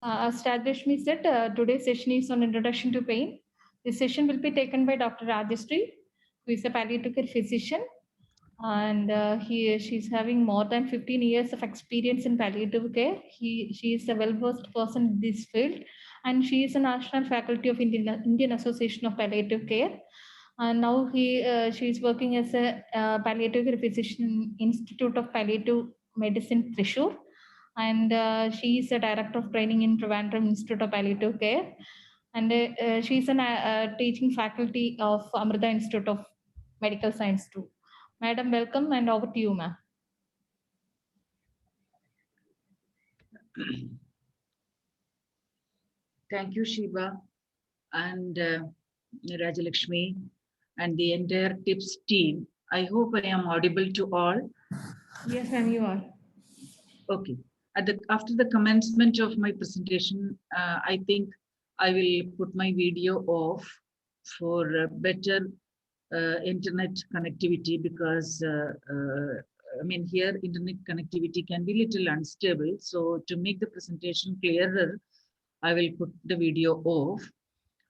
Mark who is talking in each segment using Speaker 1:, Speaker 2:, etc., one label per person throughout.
Speaker 1: As Rajlakshmi said, today's session is on introduction to pain. This session will be taken by Dr. Rajeshri, who is a palliative care physician, and she's having more than 15 years of experience in palliative care. She is a well-versed person in this field, and she is a national faculty of Indian Association of Palliative Care. And now she is working as a palliative care physician in Institute of Palliative Medicine, Thrissur, and she is a director of training in Trivandrum Institute of Palliative Care, and she is a teaching faculty of Amrita Institute of Medical Science too. Madam, welcome, and over to you, ma'am.
Speaker 2: Thank you, Shiva and Rajalakshmi and the entire TIPS team. I hope I am audible to all.
Speaker 1: Yes, ma'am, you are.
Speaker 2: Okay. After the commencement of my presentation, I think I will put my video off for better internet connectivity, because I mean, here internet connectivity can be little unstable. So to make the presentation clearer, I will put the video off.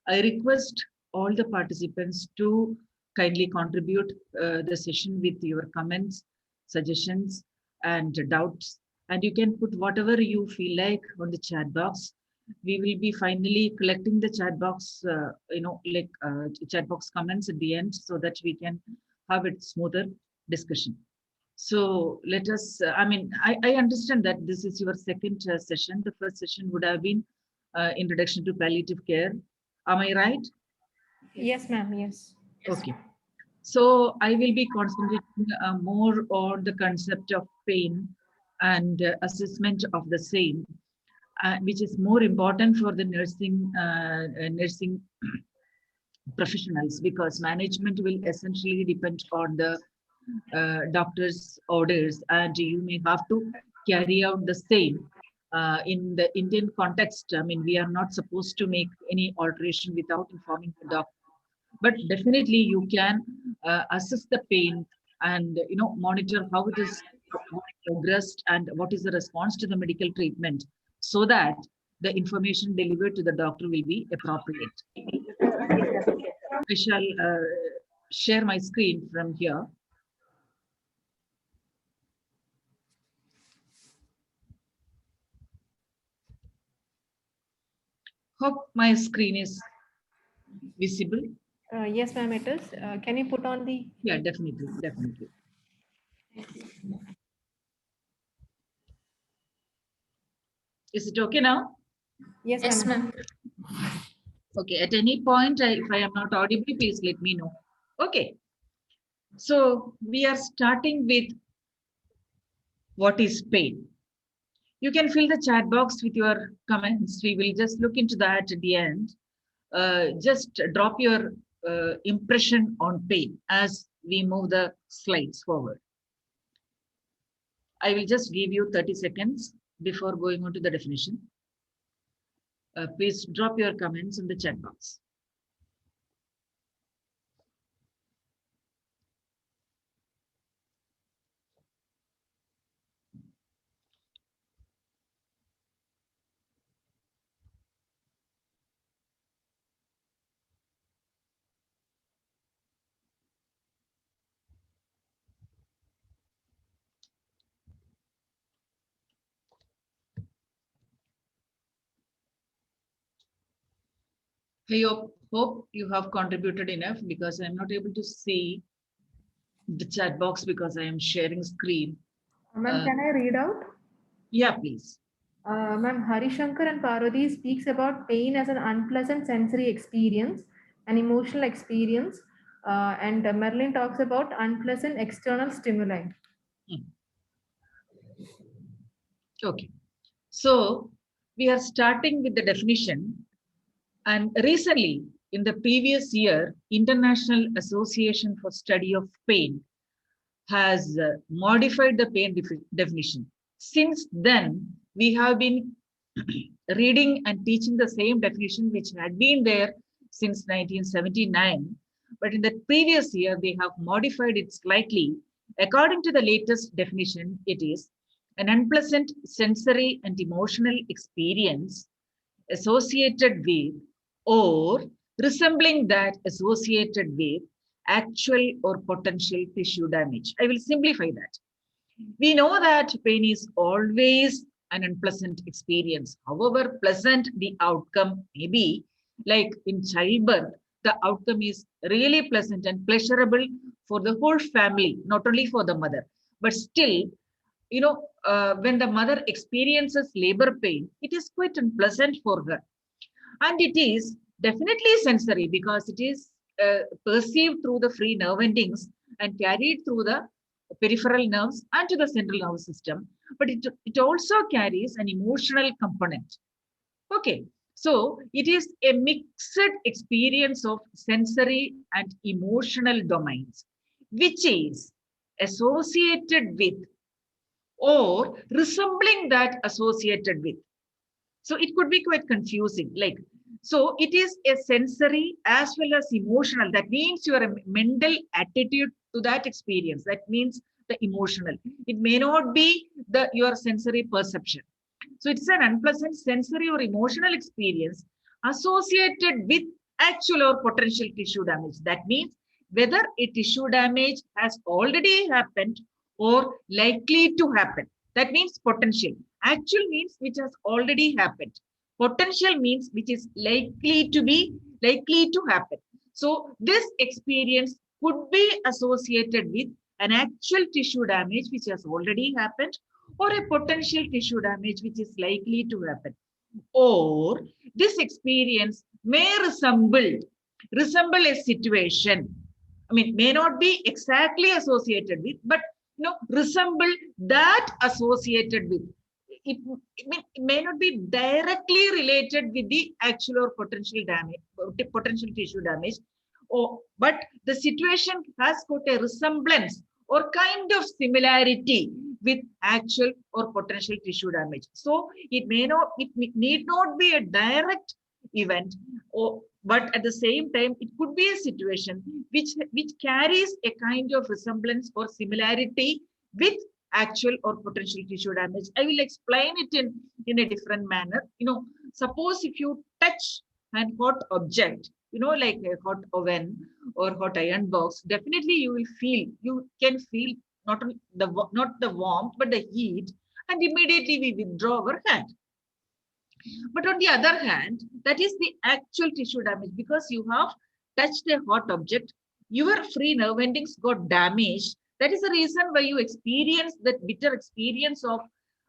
Speaker 2: I request all the participants to kindly contribute the session with your comments, suggestions, and doubts. And you can put whatever you feel like on the chat box. We will be finally collecting the chat box, chat box comments at the end, so that we can have a smoother discussion. So let us, I understand that this is your second session. The first session would have been introduction to palliative care. Am I right?
Speaker 1: Yes, ma'am. Yes.
Speaker 2: Okay. So I will be concentrating more on the concept of pain and assessment of the same, which is more important for the nursing professionals, because management will essentially depend on the doctor's orders, and you may have to carry out the same. In the Indian context, I mean, we are not supposed to make any alteration without informing the doctor. But definitely you can assess the pain and monitor how it is progressed and what is the response to the medical treatment, so that the information delivered to the doctor will be appropriate. I shall share my screen from here. Hope my screen is visible.
Speaker 1: Yes, ma'am, it is. Can you put on the...
Speaker 2: Yeah, definitely. Is it okay now?
Speaker 1: Yes, ma'am.
Speaker 2: Okay, at any point, if I am not audible, please let me know. Okay. So we are starting with what is pain. You can fill the chat box with your comments. We will just look into that at the end. Just drop your impression on pain as we move the slides forward. I will just give you 30 seconds before going on to the definition. Please drop your comments in the chat box. I hope you have contributed enough, because I'm not able to see the chat box because I am sharing screen.
Speaker 1: Ma'am, can I read out?
Speaker 2: Yeah, please.
Speaker 1: Ma'am, Harishankar and Parvati speaks about pain as an unpleasant sensory experience, an emotional experience, and Merlin talks about unpleasant external stimuli.
Speaker 2: Okay. So we are starting with the definition. And recently, in the previous year, International Association for Study of Pain has modified the pain definition. Since then, we have been reading and teaching the same definition which had been there since 1979. But in the previous year, they have modified it slightly. According to the latest definition, it is an unpleasant sensory and emotional experience associated with or resembling that associated with actual or potential tissue damage. I will simplify that. We know that pain is always an unpleasant experience. However pleasant the outcome may be, like in childbirth, the outcome is really pleasant and pleasurable for the whole family, not only for the mother. But still, when the mother experiences labor pain, it is quite unpleasant for her. And it is definitely sensory because it is perceived through the free nerve endings and carried through the peripheral nerves and to the central nervous system. But it also carries an emotional component. Okay, so it is a mixed experience of sensory and emotional domains, which is associated with or resembling that associated with. So it could be quite confusing. Like, so it is a sensory as well as emotional. That means your mental attitude to that experience. That means the emotional. It may not be your sensory perception. So it's an unpleasant sensory or emotional experience associated with actual or potential tissue damage. That means whether a tissue damage has already happened or likely to happen. That means potential. Actual means which has already happened. Potential means which is likely to happen. So this experience could be associated with an actual tissue damage which has already happened or a potential tissue damage which is likely to happen. Or this experience may resemble a situation. I mean, may not be exactly associated with, but resemble that associated with. It may not be directly related with the actual or potential damage, potential tissue damage, but the situation has got a resemblance or kind of similarity with actual or potential tissue damage. So it need not be a direct event, but at the same time, it could be a situation which carries a kind of resemblance or similarity with actual or potential tissue damage. I will explain it in a different manner. Suppose if you touch an hot object, like a hot oven or hot iron box, definitely you can feel not the warmth, but the heat, and immediately we withdraw our hand. But on the other hand, that is the actual tissue damage because you have touched a hot object, your free nerve endings got damaged. That is the reason why you experience that bitter experience of,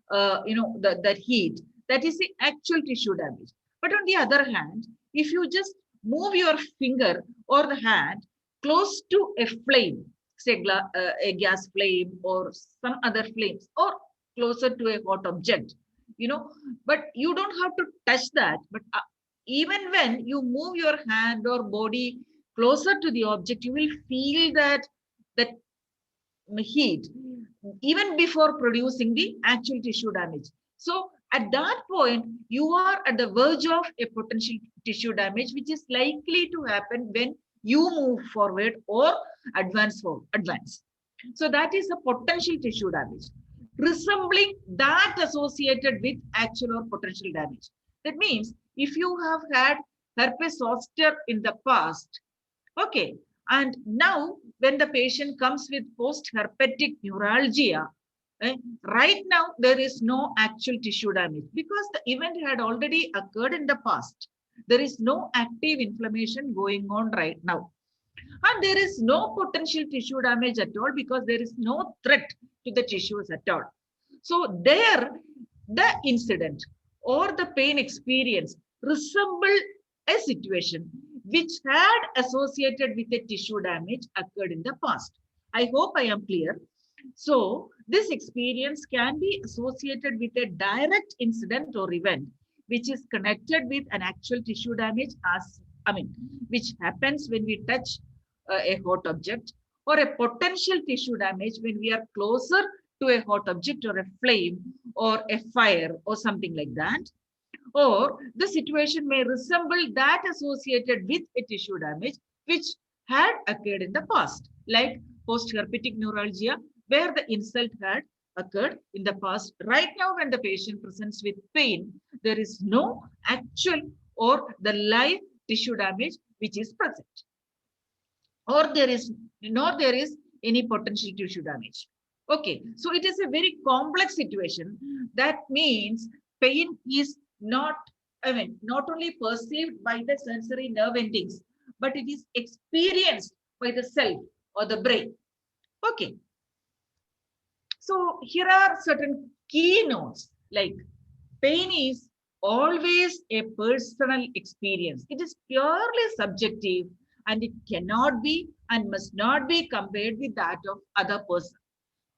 Speaker 2: that heat. That is the actual tissue damage. But on the other hand, if you just move your finger or the hand close to a flame, say a gas flame or some other flames, or closer to a hot object, but you don't have to touch that. But even when you move your hand or body closer to the object, you will feel that heat even before producing the actual tissue damage. So at that point, you are at the verge of a potential tissue damage, which is likely to happen when you move forward or advance. So that is a potential tissue damage, resembling that associated with actual or potential damage. That means if you have had herpes zoster in the past, okay, and now when the patient comes with post-herpetic neuralgia, right now there is no actual tissue damage because the event had already occurred in the past. There is no active inflammation going on right now. And there is no potential tissue damage at all because there is no threat to the tissues at all. So there, the incident or the pain experience resembled a situation which had associated with a tissue damage occurred in the past. I hope I am clear. So this experience can be associated with a direct incident or event which is connected with an actual tissue damage, which happens when we touch a hot object, or a potential tissue damage when we are closer to a hot object or a flame or a fire or something like that. Or the situation may resemble that associated with a tissue damage which had occurred in the past, like post-herpetic neuralgia, where the insult had occurred in the past. Right now, when the patient presents with pain, there is no actual or the live tissue damage which is present, or there is any potential tissue damage. Okay, so it is a very complex situation. That means pain is not, I mean, not only perceived by the sensory nerve endings, but it is experienced by the self or the brain. Okay, so here are certain key notes, like pain is always a personal experience. It is purely subjective and it cannot be and must not be compared with that of other person.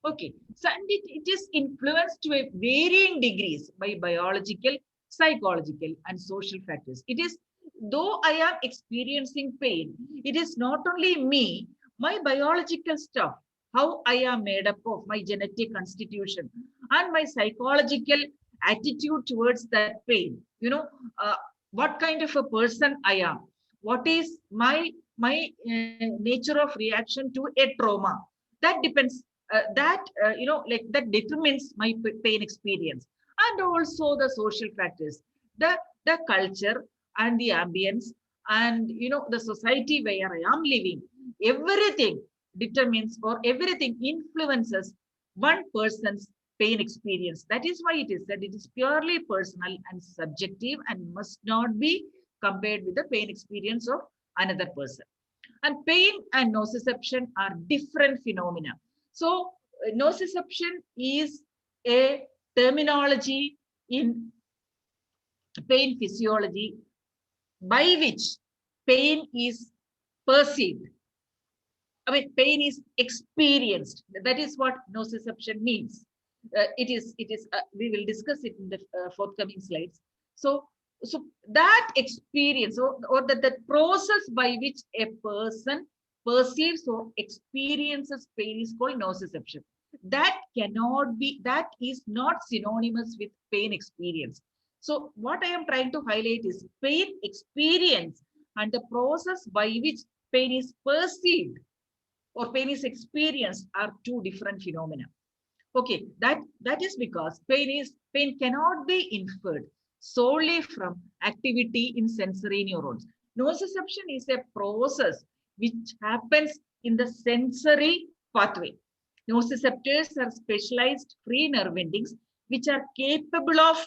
Speaker 2: Okay, so and it is influenced to a varying degrees by biological, psychological, and social factors. It is, though I am experiencing pain, it is not only me, my biological stuff, how I am made up of, my genetic constitution, and my psychological attitude towards that pain. What kind of a person I am, what is my nature of reaction to a trauma. That depends that determines my pain experience, and also the social factors, the culture and the ambience, and the society where I am living. Everything determines, or everything influences one person's pain experience. That is why it is said it is purely personal and subjective and must not be compared with the pain experience of another person. And pain and nociception are different phenomena. So, nociception is a terminology in pain physiology by which pain is perceived. I mean, pain is experienced. That is what nociception means. We will discuss it in the forthcoming slides. So that experience, or that process by which a person perceives or experiences pain is called nociception. That is not synonymous with pain experience. So what I am trying to highlight is pain experience and the process by which pain is perceived or pain is experienced are two different phenomena. Okay, that is because pain cannot be inferred solely from activity in sensory neurons. Nociception is a process which happens in the sensory pathway. Nociceptors are specialized free nerve endings which are capable of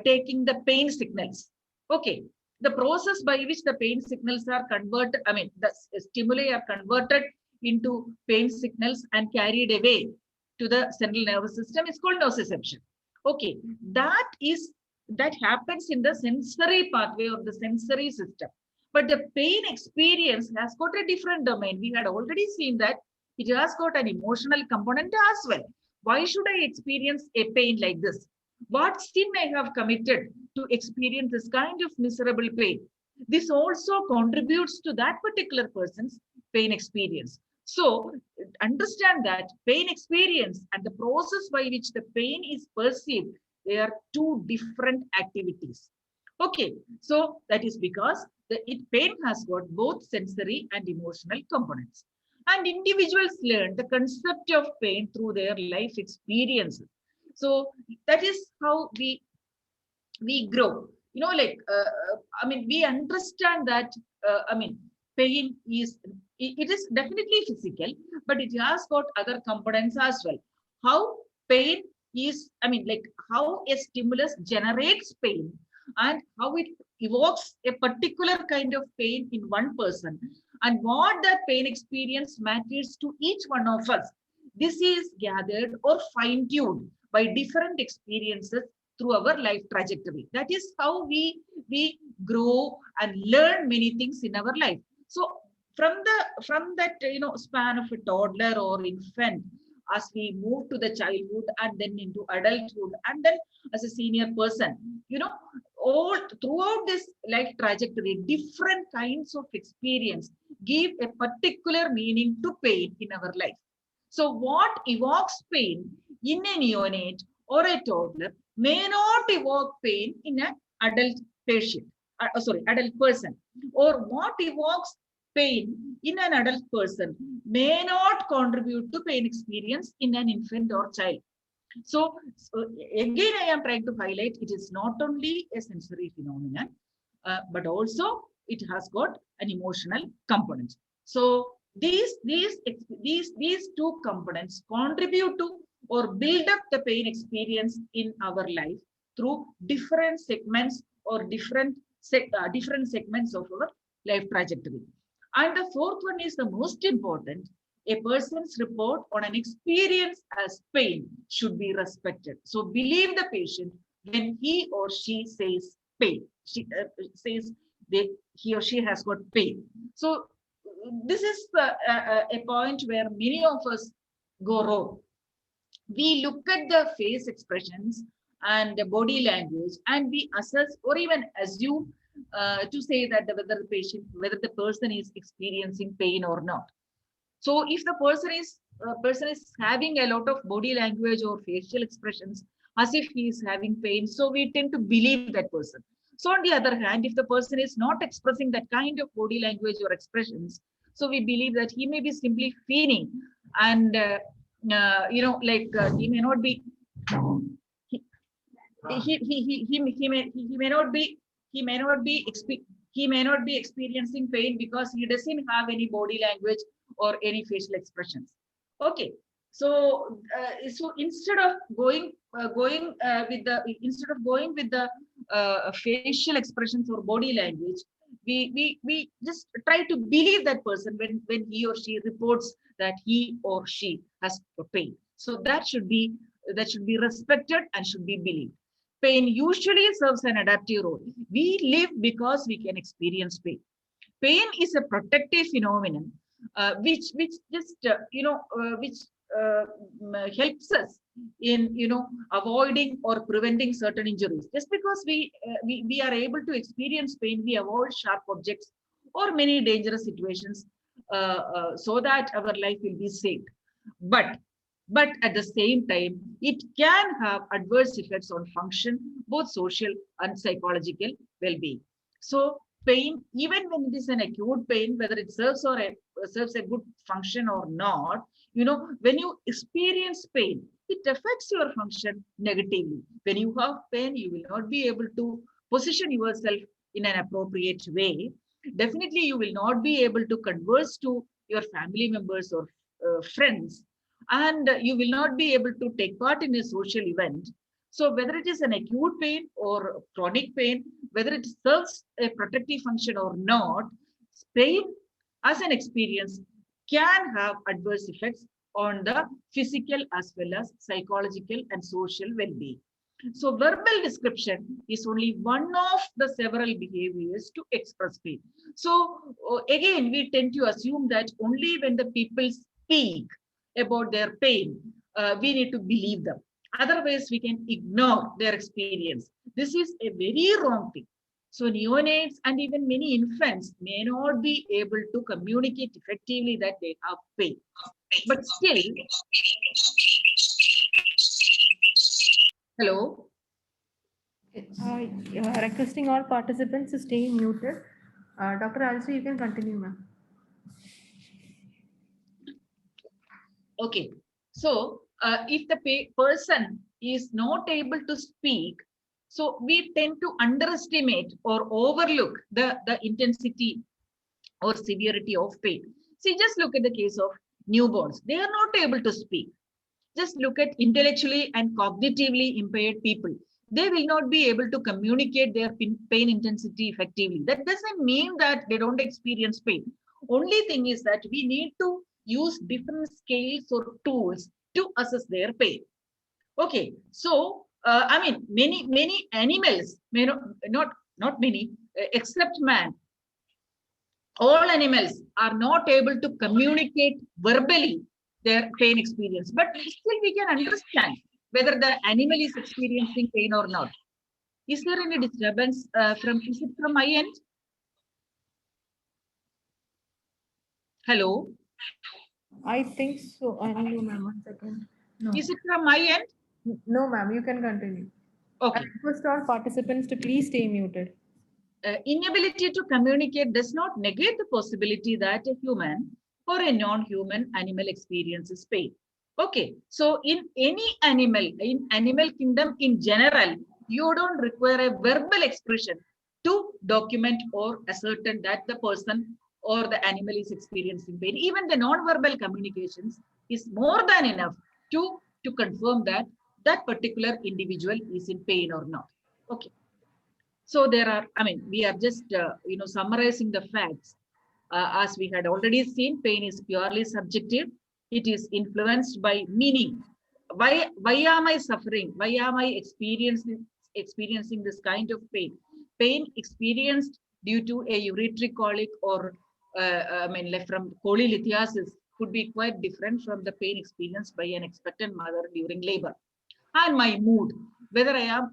Speaker 2: taking the pain signals. Okay, the process by which the pain signals are converted, I mean, the stimuli are converted into pain signals and carried away to the central nervous system is called nociception. Okay, that happens in the sensory pathway of the sensory system. But the pain experience has got a different domain. We had already seen that it has got an emotional component as well. Why should I experience a pain like this? What sin I have committed to experience this kind of miserable pain? This also contributes to that particular person's pain experience. So understand that pain experience and the process by which the pain is perceived, they are two different activities. Okay, so that is because pain has got both sensory and emotional components. And individuals learn the concept of pain through their life experiences. So that is how we grow. We understand that. Pain it is definitely physical, but it has got other components as well. How pain is, how a stimulus generates pain and how it evokes a particular kind of pain in one person, and what that pain experience matters to each one of us. This is gathered or fine-tuned by different experiences through our life trajectory. That is how we grow and learn many things in our life. So from that span of a toddler or infant, as we move to the childhood and then into adulthood and then as a senior person, all throughout this life trajectory, different kinds of experience give a particular meaning to pain in our life. So what evokes pain in a neonate or a toddler may not evoke pain in an adult patient, adult person, or what evokes pain in an adult person may not contribute to pain experience in an infant or child. So again, I am trying to highlight it is not only a sensory phenomenon, but also it has got an emotional component. So these two components contribute to or build up the pain experience in our life through different segments or different segments of our life trajectory. And the fourth one is the most important. A person's report on an experience as pain should be respected. So believe the patient when he or she says pain. She says he or she has got pain. So this is a point where many of us go wrong. We look at the face expressions and the body language, and we assess or even assume to say that whether the person is experiencing pain or not. So if the person is having a lot of body language or facial expressions as if he is having pain, so we tend to believe that person. So on the other hand, if the person is not expressing that kind of body language or expressions, so we believe that he may be simply feeling, and he may not be he, he may not be he may not be he may not be experiencing pain because he doesn't have any body language or any facial expressions. Okay, so instead of going with the facial expressions or body language, we just try to believe that person when he or she reports that he or she has pain. So that should be respected and should be believed. Pain usually serves an adaptive role. We live because we can experience pain. Pain is a protective phenomenon, which just which helps us in avoiding or preventing certain injuries. Just because we are able to experience pain, we avoid sharp objects or many dangerous situations, so that our life will be saved. But at the same time, it can have adverse effects on function, both social and psychological well-being. So pain, even when it is an acute pain, whether it serves a good function or not, when you experience pain, it affects your function negatively. When you have pain, you will not be able to position yourself in an appropriate way. Definitely, you will not be able to converse to your family members or friends, and you will not be able to take part in a social event. So whether it is an acute pain or chronic pain, whether it serves a protective function or not, pain as an experience can have adverse effects on the physical as well as psychological and social well-being. So verbal description is only one of the several behaviors to express pain. So again, we tend to assume that only when the people speak about their pain, we need to believe them. Otherwise, we can ignore their experience. This is a very wrong thing. So neonates and even many infants may not be able to communicate effectively that they have pain. But still, hello?
Speaker 1: Requesting all participants to stay muted. Dr. Alsi, you can continue, ma'am.
Speaker 2: Okay. So if the person is not able to speak, so we tend to underestimate or overlook the intensity or severity of pain. See, just look at the case of newborns. They are not able to speak. Just look at intellectually and cognitively impaired people. They will not be able to communicate their pain intensity effectively. That doesn't mean that they don't experience pain. Only thing is that we need to use different scales or tools to assess their pain. Okay, so I mean, many animals may not many, except man. All animals are not able to communicate verbally their pain experience, but still we can understand whether the animal is experiencing pain or not. Is there any disturbance is it from my end? Hello?
Speaker 1: I think so. I don't know, ma'am. 1 second. No.
Speaker 2: Is it from my end?
Speaker 1: No, ma'am. You can continue. I
Speaker 2: Okay.
Speaker 1: request all participants to please stay muted.
Speaker 2: Inability to communicate does not negate the possibility that a human or a non-human animal experiences pain. Okay, so in any animal, in animal kingdom in general, you don't require a verbal expression to document or ascertain that the person or the animal is experiencing pain. Even the non-verbal communications is more than enough to confirm that that particular individual is in pain or not. Okay. So there are, I mean, we are just, summarizing the facts. As we had already seen, pain is purely subjective. It is influenced by meaning. Why am I suffering? Why am I experiencing this kind of pain? Pain experienced due to a ureteric colic or, like from cholelithiasis could be quite different from the pain experienced by an expectant mother during labor. And my mood, whether I am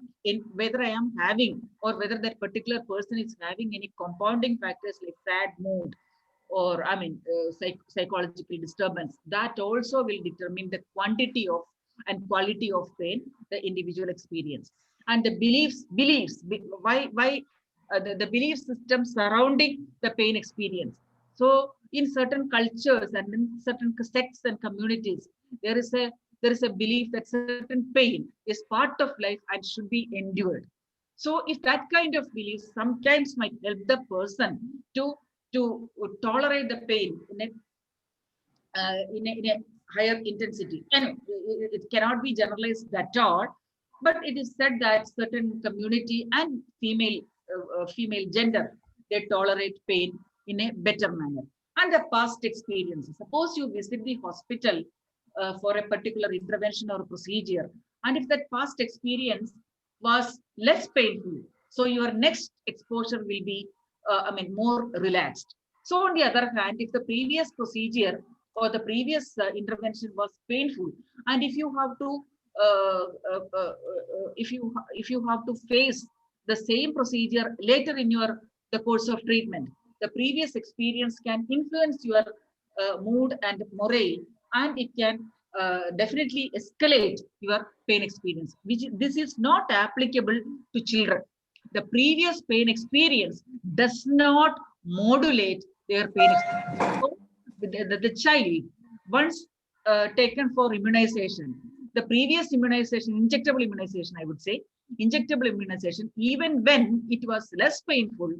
Speaker 2: having, or whether that particular person is having any compounding factors like sad mood, or psychological disturbance, that also will determine the quantity of and quality of pain the individual experience. And the the belief system surrounding the pain experience. So in certain cultures and in certain sects and communities, there is a belief that certain pain is part of life and should be endured. So if that kind of belief sometimes might help the person to to tolerate the pain in a higher intensity. And it cannot be generalized at all, but it is said that certain community and female gender, they tolerate pain in a better manner. And the past experiences. Suppose you visit the hospital for a particular intervention or procedure, and if that past experience was less painful, so your next exposure will be, more relaxed. So on the other hand, if the previous procedure or the previous intervention was painful, and if you have to uh, uh, uh, if you have to face the same procedure later in your the course of treatment, the previous experience can influence your mood and morale, and it can definitely escalate your pain experience, which this is not applicable to children. The previous pain experience does not modulate their pain experience. So the child, once taken for immunization, the previous immunization, injectable immunization, I would say, injectable immunization, even when it was less painful,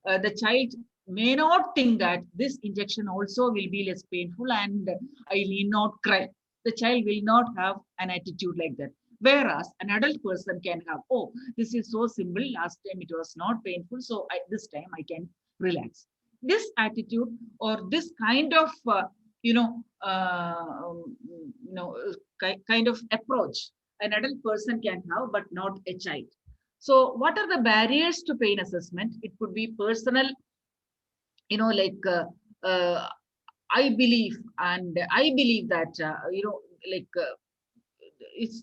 Speaker 2: the child may not think that this injection also will be less painful and I need not cry. The child will not have an attitude like that. Whereas an adult person can have, oh, this is so simple. Last time it was not painful, so this time I can relax. This attitude or this kind of, kind of approach an adult person can have, but not a child. So, what are the barriers to pain assessment? It could be personal, like I believe that like it's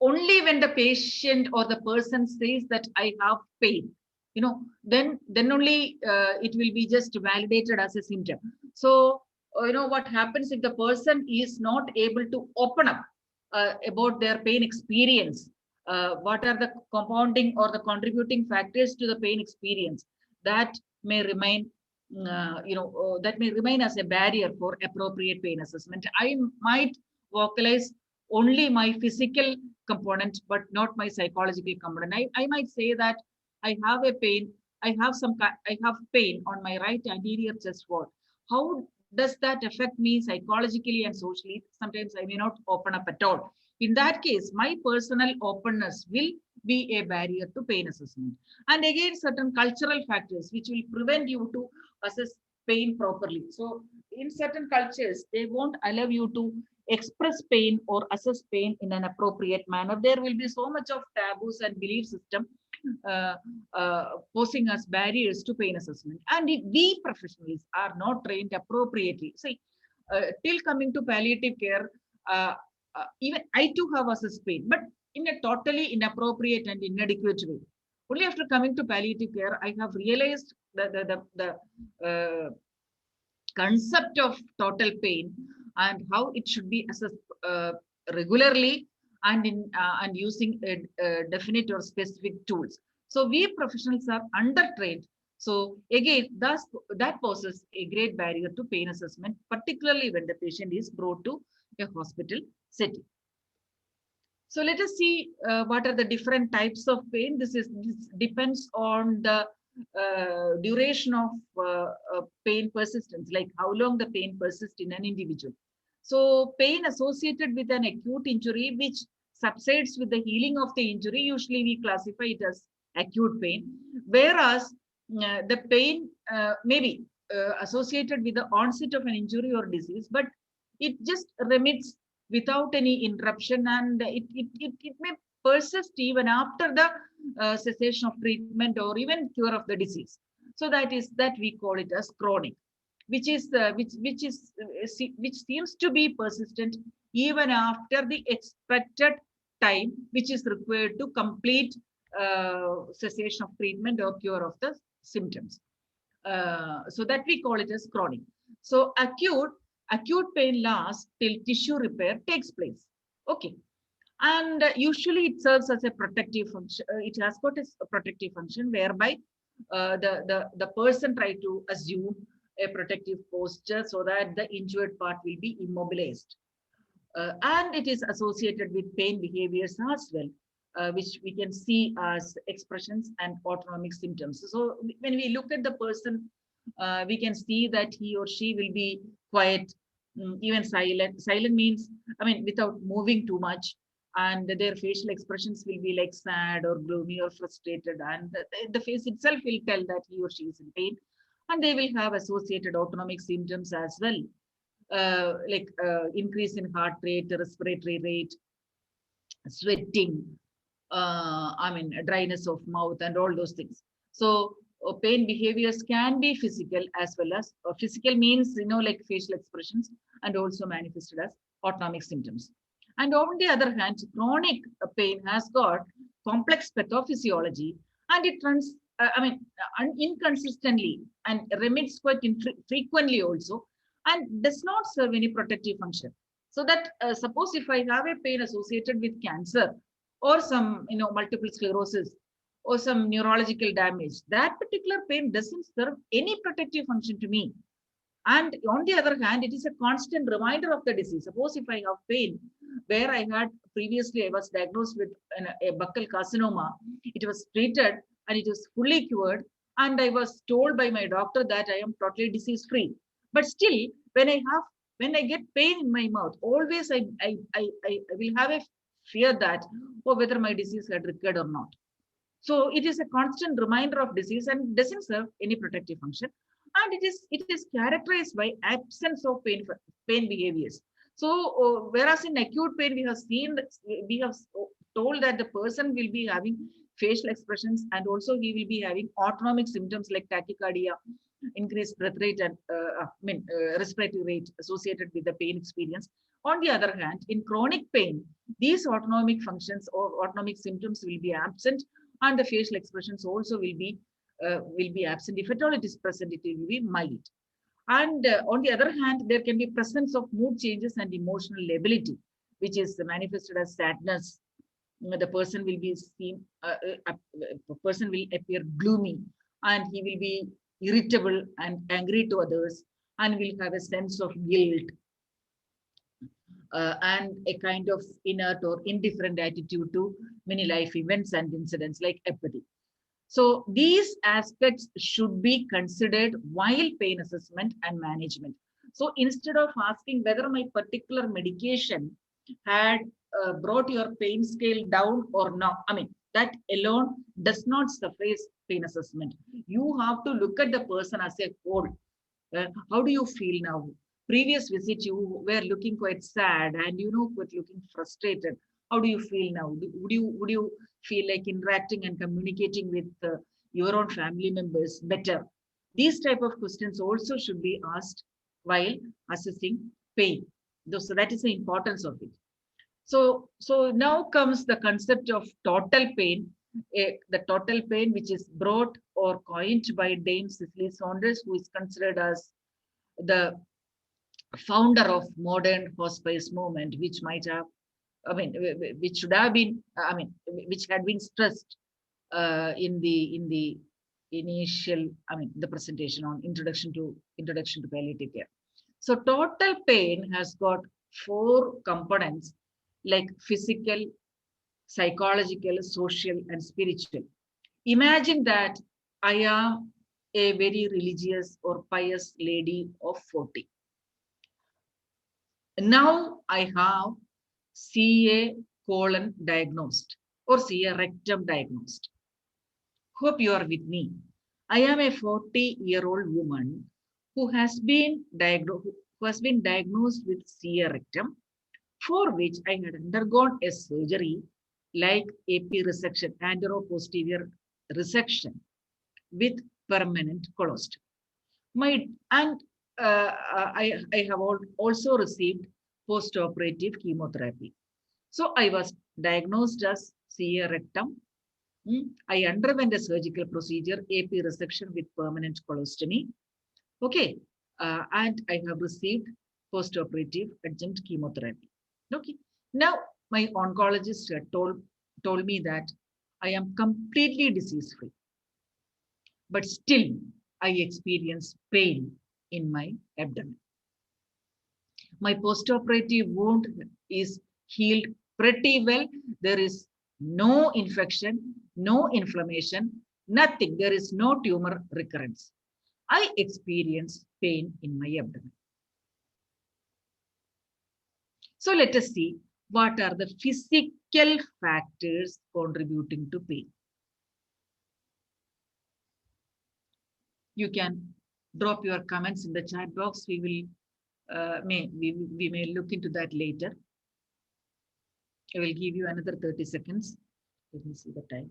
Speaker 2: only when the patient or the person says that I have pain, then only it will be just validated as a symptom. So what happens if the person is not able to open up about their pain experience? What are the compounding or the contributing factors to the pain experience that may remain that may remain as a barrier for appropriate pain assessment? I might vocalize only my physical component, but not my psychological component. I might say that I have a pain. I have pain on my right anterior chest wall. How does that affect me psychologically and socially? Sometimes I may not open up at all. In that case, my personal openness will be a barrier to pain assessment. And again, certain cultural factors which will prevent you to assess pain properly. So in certain cultures, they won't allow you to express pain or assess pain in an appropriate manner. There will be so much of taboos and belief system uh, posing us barriers to pain assessment. And if we professionals are not trained appropriately, see, till coming to palliative care, even I too have assessed pain, but in a totally inappropriate and inadequate way. Only after coming to palliative care, I have realized the concept of total pain and how it should be assessed regularly and in and using a definite or specific tools. So we professionals are undertrained. So again, that poses a great barrier to pain assessment, particularly when the patient is brought to a hospital setting. So let us see what are the different types of pain. This depends on the duration of pain persistence, like how long the pain persists in an individual. So pain associated with an acute injury, which subsides with the healing of the injury, usually we classify it as acute pain. Whereas the pain may be associated with the onset of an injury or disease, but it just remits without any interruption, and it may persist even after the cessation of treatment or even cure of the disease. So that we call it as chronic, which seems to be persistent even after the expected time which is required to complete cessation of treatment or cure of the symptoms. So that we call it as chronic. So acute pain lasts till tissue repair takes place. Okay. And usually it serves as a protective function. It has got a protective function whereby the person try to assume a protective posture so that the injured part will be immobilized. And it is associated with pain behaviors as well, which we can see as expressions and autonomic symptoms. So when we look at the person, we can see that he or she will be quiet, even silent. Silent means, I mean, without moving too much. And their facial expressions will be like sad or gloomy or frustrated. And the face itself will tell that he or she is in pain. And they will have associated autonomic symptoms as well, like increase in heart rate, respiratory rate, sweating, dryness of mouth and all those things. So pain behaviors can be physical as well as physical means, like facial expressions, and also manifested as autonomic symptoms. And on the other hand, chronic pain has got complex pathophysiology, and it runs, inconsistently and remits quite frequently also, and does not serve any protective function. So that suppose if I have a pain associated with cancer or some, multiple sclerosis or some neurological damage, that particular pain doesn't serve any protective function to me. And on the other hand, it is a constant reminder of the disease. Suppose if I have pain where I had previously, I was diagnosed with a buccal carcinoma, it was treated and it was fully cured. And I was told by my doctor that I am totally disease free. But still, when I get pain in my mouth, always I will have a fear that, oh, whether my disease had recurred or not. So it is a constant reminder of disease and doesn't serve any protective function. And it is characterized by absence of pain behaviors. So whereas in acute pain, we have told that the person will be having facial expressions, and also he will be having autonomic symptoms like tachycardia, increased breath rate, and respiratory rate associated with the pain experience. On the other hand, in chronic pain, these autonomic functions or autonomic symptoms will be absent, and the facial expressions also will be absent. If at all it is present, it will be mild. And on the other hand, there can be presence of mood changes and emotional lability, which is manifested as sadness. The person will be the person will appear gloomy, and he will be irritable and angry to others, and will have a sense of guilt, and a kind of inert or indifferent attitude to many life events and incidents like apathy. So these aspects should be considered while pain assessment and management. So instead of asking whether my particular medication had brought your pain scale down or not, that alone does not suffice pain assessment. You have to look at the person as a whole. How do you feel now? Previous visit, you were looking quite sad and quite looking frustrated. How do you feel now? Would you feel like interacting and communicating with your own family members better? These type of questions also should be asked while assessing pain. So that is the importance of it. So now comes the concept of total pain. The total pain, which is brought or coined by Dame Cicely Saunders, who is considered as the founder of modern hospice movement, which might have, which should have been, which had been stressed in the initial, the presentation on introduction to palliative care. So total pain has got 4 components like physical, psychological, social, and spiritual. Imagine that I am a very religious or pious lady of 40. Now I have CA colon diagnosed or CA rectum diagnosed. Hope you are with me. I am a 40-year-old woman who has been diagnosed with CA rectum, for which I had undergone a surgery like AP resection, anteroposterior resection with permanent colostomy. I have also received post-operative chemotherapy. So I was diagnosed as CA rectum. I underwent a surgical procedure, AP resection with permanent colostomy. Okay, and I have received post-operative adjunct chemotherapy. Okay, now my oncologist told me that I am completely disease-free, but still I experience pain in my abdomen. My post-operative wound is healed pretty well. There is no infection, no inflammation, nothing. There is no tumor recurrence. I experience pain in my abdomen. So let us see what are the physical factors contributing to pain. You can drop your comments in the chat box. We may look into that later. I will give you another 30 seconds. Let me see the time.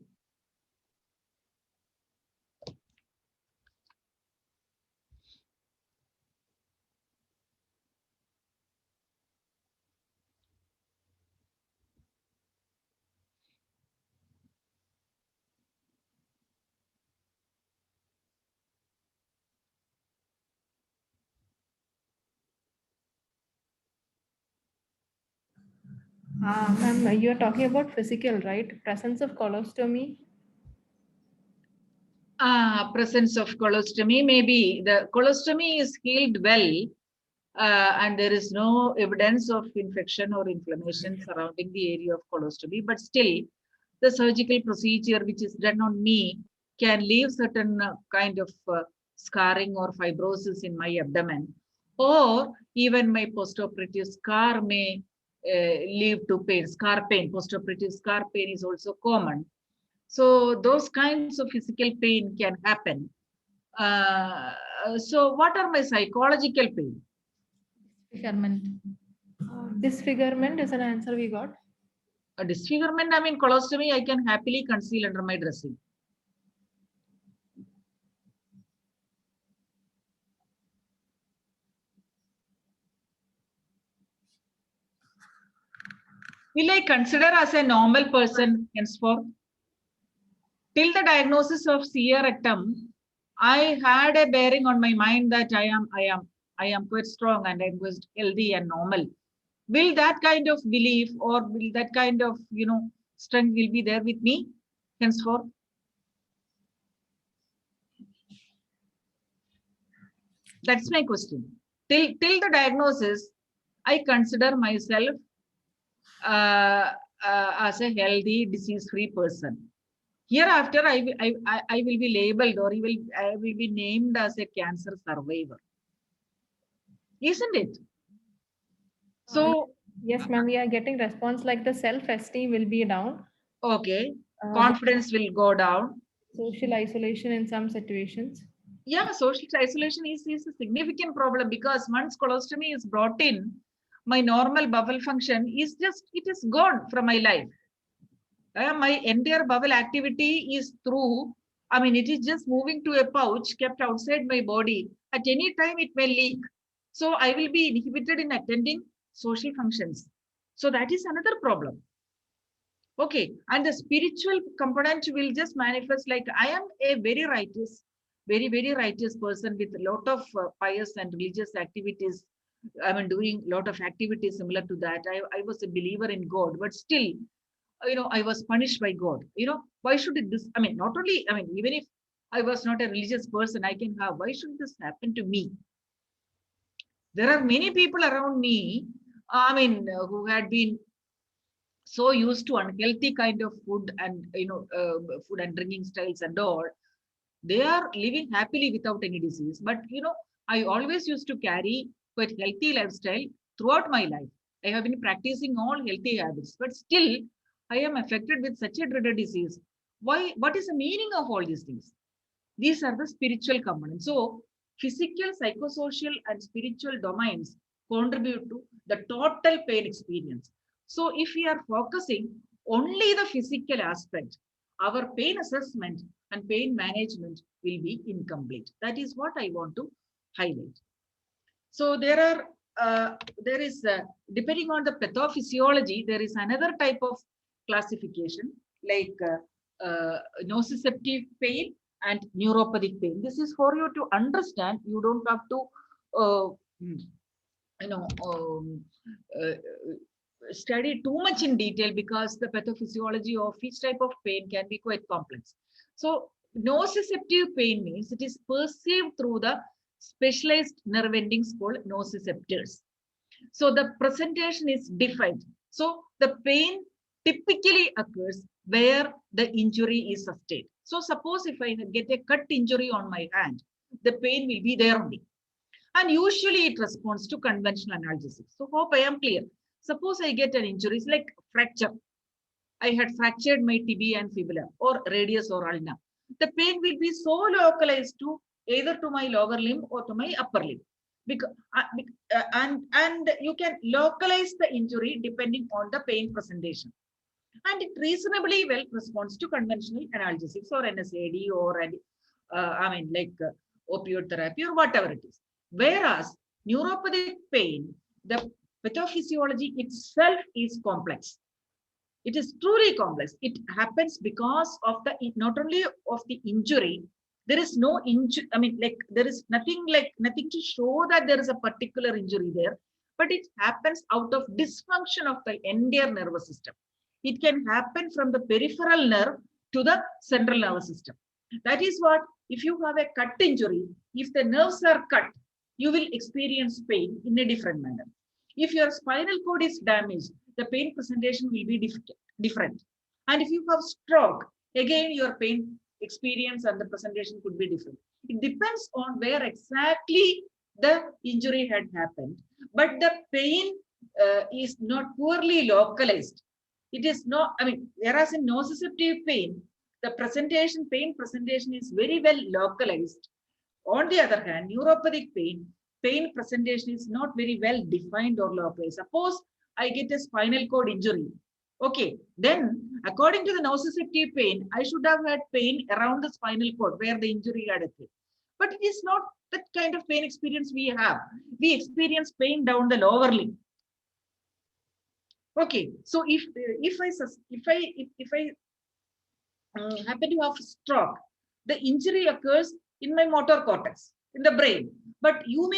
Speaker 1: Ma'am, you are talking about physical, right? Presence of colostomy.
Speaker 2: Presence of colostomy, maybe the colostomy is healed well, and there is no evidence of infection or inflammation surrounding the area of colostomy, but still the surgical procedure which is done on me can leave certain kind of scarring or fibrosis in my abdomen, or even my postoperative scar may lead to pain. Scar pain, postoperative scar pain is also common. So those kinds of physical pain can happen. So what are my psychological pain?
Speaker 1: Disfigurement. Disfigurement is an answer we got.
Speaker 2: A disfigurement, I mean colostomy, I can happily conceal under my dressing. Will I consider as a normal person henceforth? Till the diagnosis of CA rectum, I had a bearing on my mind that I am quite strong and I'm quite healthy and normal. Will that kind of belief or will that kind of strength will be there with me henceforth? That's my question. Till the diagnosis, I consider myself as a healthy, disease-free person. Hereafter, I will be labeled or I will be named as a cancer survivor. Isn't it? So
Speaker 1: yes, ma'am, we are getting response like the self-esteem will be down.
Speaker 2: Okay, confidence will go down.
Speaker 1: Social isolation in some situations.
Speaker 2: Yeah, social isolation is a significant problem because once colostomy is brought in, my normal bowel function is it is gone from my life. My entire bowel activity is through, I mean, it is just moving to a pouch kept outside my body. At any time, it may leak. So I will be inhibited in attending social functions. So that is another problem. Okay, and the spiritual component will just manifest like I am a very righteous, very, very righteous person with a lot of pious and religious activities. I mean, doing a lot of activities similar to that. I was a believer in God, but still, I was punished by God. Why should this? I mean, not only, I mean, even if I was not a religious person, I can have, why should this happen to me? There are many people around me I mean, who had been so used to unhealthy kind of food and food and drinking styles and all, they are living happily without any disease. But I always used to carry quite healthy lifestyle throughout my life. I have been practicing all healthy habits, but still I am affected with such a dreaded disease. Why? What is the meaning of all these things? These are the spiritual components. So physical, psychosocial, and spiritual domains contribute to the total pain experience. So if we are focusing only the physical aspect, our pain assessment and pain management will be incomplete. That is what I want to highlight. So there is depending on the pathophysiology, there is another type of classification like nociceptive pain and neuropathic pain. This is for you to understand. You don't have to uh, you know uh, study too much in detail, because the pathophysiology of each type of pain can be quite complex. So nociceptive pain means it is perceived through the specialized nerve endings called nociceptors. So the presentation is defined. So the pain typically occurs where the injury is sustained. So suppose if I get a cut injury on my hand, the pain will be there only. And usually it responds to conventional analgesics. So hope I am clear. Suppose I get an injury, it's like fracture. I had fractured my tibia and fibula or radius or ulna. The pain will be so localized to either to my lower limb or to my upper limb. Because, and you can localize the injury depending on the pain presentation. And it reasonably well responds to conventional analgesics or NSAID or opioid therapy or whatever it is. Whereas neuropathic pain, the pathophysiology itself is complex. It is truly complex. It happens because of the not only of the injury. There is no injury. I mean, like there is nothing to show that there is a particular injury there, but it happens out of dysfunction of the entire nervous system. It can happen from the peripheral nerve to the central nervous system. That is what, if you have a cut injury, if the nerves are cut, you will experience pain in a different manner. If your spinal cord is damaged, the pain presentation will be different. And if you have stroke, again, your pain experience and the presentation could be different. It depends on where exactly the injury had happened, but the pain is not poorly localized. It is not, I mean, whereas in nociceptive pain, the pain presentation is very well localized. On the other hand, neuropathic pain presentation is not very well defined or localized. Suppose I get a spinal cord injury. Okay, then according to the nociceptive pain, I should have had pain around the spinal cord where the injury had occurred. But it is not that kind of pain experience we have. We experience pain down the lower limb. Okay, so if I happen to have stroke, the injury occurs in my motor cortex, in the brain. But you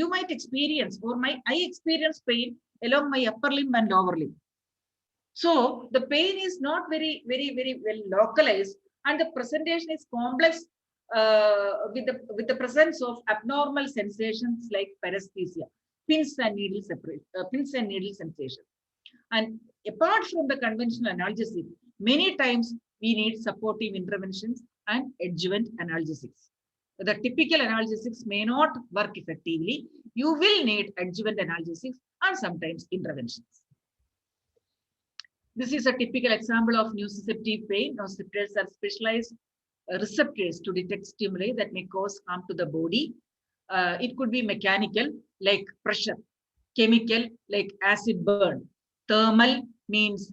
Speaker 2: might experience, or I experience pain along my upper limb and lower limb. So the pain is not very well localized, and the presentation is complex with the presence of abnormal sensations like paresthesia, pins and needle sensation. And apart from the conventional analgesic, many times we need supportive interventions and adjuvant analgesics. The typical analgesics may not work effectively. You will need adjuvant analgesics and sometimes interventions. This is a typical example of nociceptive pain. Nociceptors are specialized receptors to detect stimuli that may cause harm to the body. It could be mechanical, like pressure, chemical, like acid burn, thermal means,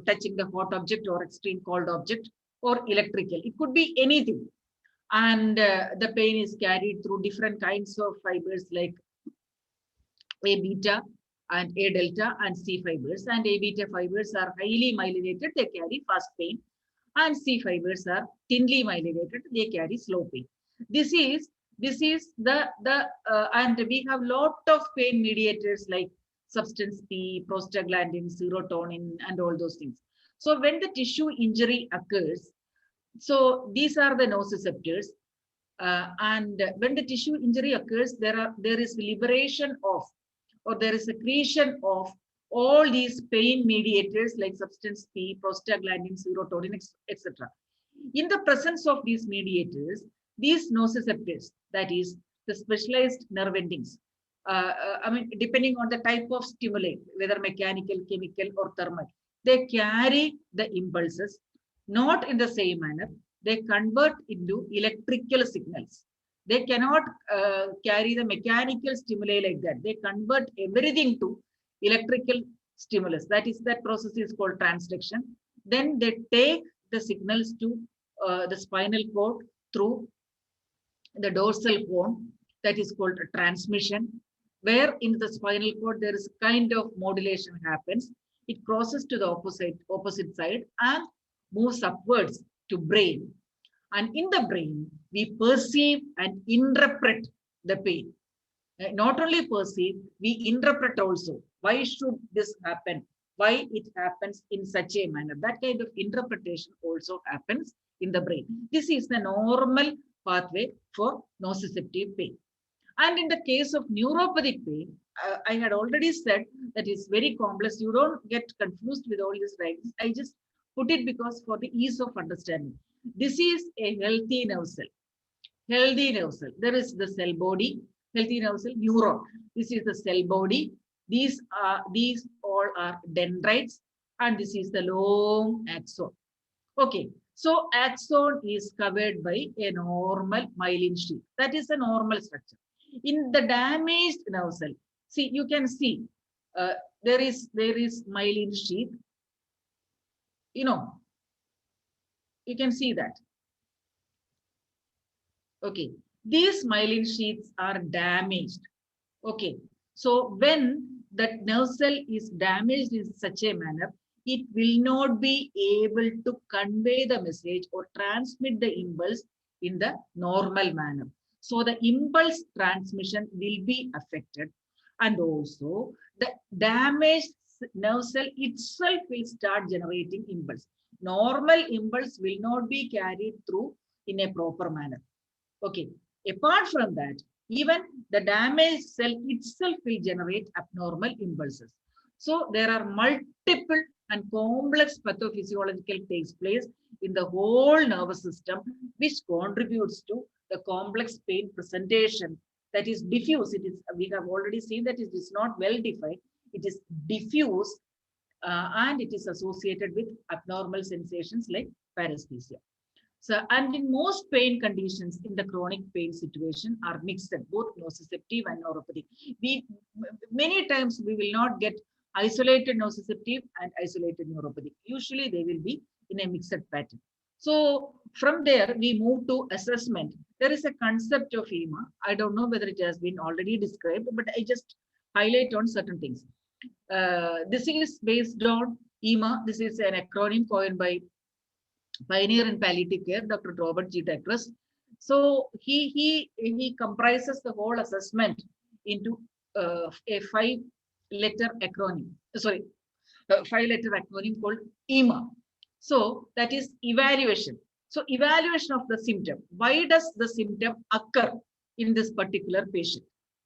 Speaker 2: touching the hot object or extreme cold object, or electrical. It could be anything. And the pain is carried through different kinds of fibers like A beta and A delta and C fibers. And A beta fibers are highly myelinated, they carry fast pain. And C fibers are thinly myelinated, they carry slow pain. This is and we have lot of pain mediators like substance P, prostaglandin, serotonin, and all those things. So when the tissue injury occurs, so these are the nociceptors. And when the tissue injury occurs, there is liberation of or there is secretion of all these pain mediators like substance P, prostaglandin, serotonin, etc. In the presence of these mediators, these nociceptors, that is the specialized nerve endings, depending on the type of stimuli, whether mechanical, chemical, or thermal, they carry the impulses not in the same manner. They convert into electrical signals. They cannot carry the mechanical stimuli like that. They convert everything to electrical stimulus. That process is called transduction. Then they take the signals to the spinal cord through the dorsal cone, that is called transmission, where in the spinal cord there is a kind of modulation happens. It crosses to the opposite side and moves upwards to brain. And in the brain, we perceive and interpret the pain. Not only perceive, we interpret also. Why should this happen? Why it happens in such a manner? That kind of interpretation also happens in the brain. This is the normal pathway for nociceptive pain. And in the case of neuropathic pain, I had already said that it's very complex. You don't get confused with all these writings. I just put it because for the ease of understanding. This is a healthy nerve cell. Healthy nerve cell. There is the cell body, healthy nerve cell, neuron. This is the cell body. These all are dendrites, and this is the long axon. Okay, so axon is covered by a normal myelin sheath. That is a normal structure. In the damaged nerve cell, see, you can see there is myelin sheath. You can see that. Okay, these myelin sheaths are damaged. Okay, so when that nerve cell is damaged in such a manner, it will not be able to convey the message or transmit the impulse in the normal manner. So the impulse transmission will be affected, and also the damaged nerve cell itself will start generating impulse. Normal impulse will not be carried through in a proper manner. Okay, apart from that, even the damaged cell itself will generate abnormal impulses. So there are multiple and complex pathophysiological takes place in the whole nervous system, which contributes to the complex pain presentation that is diffuse. We have already seen that it is not well defined. It is diffuse and it is associated with abnormal sensations like paresthesia. So, and in most pain conditions in the chronic pain situation are mixed, both nociceptive and neuropathic. Many times we will not get isolated nociceptive and isolated neuropathic. Usually they will be in a mixed pattern. So from there we move to assessment. There is a concept of EMA. I don't know whether it has been already described, but I just highlight on certain things. This is based on EMA. This is an acronym coined by pioneer in palliative care, Dr. Robert G. Douglas. So he comprises the whole assessment into a 5-letter acronym. Sorry, 5-letter acronym called EMA. So that is evaluation. So evaluation of the symptom. Why does the symptom occur in this particular patient?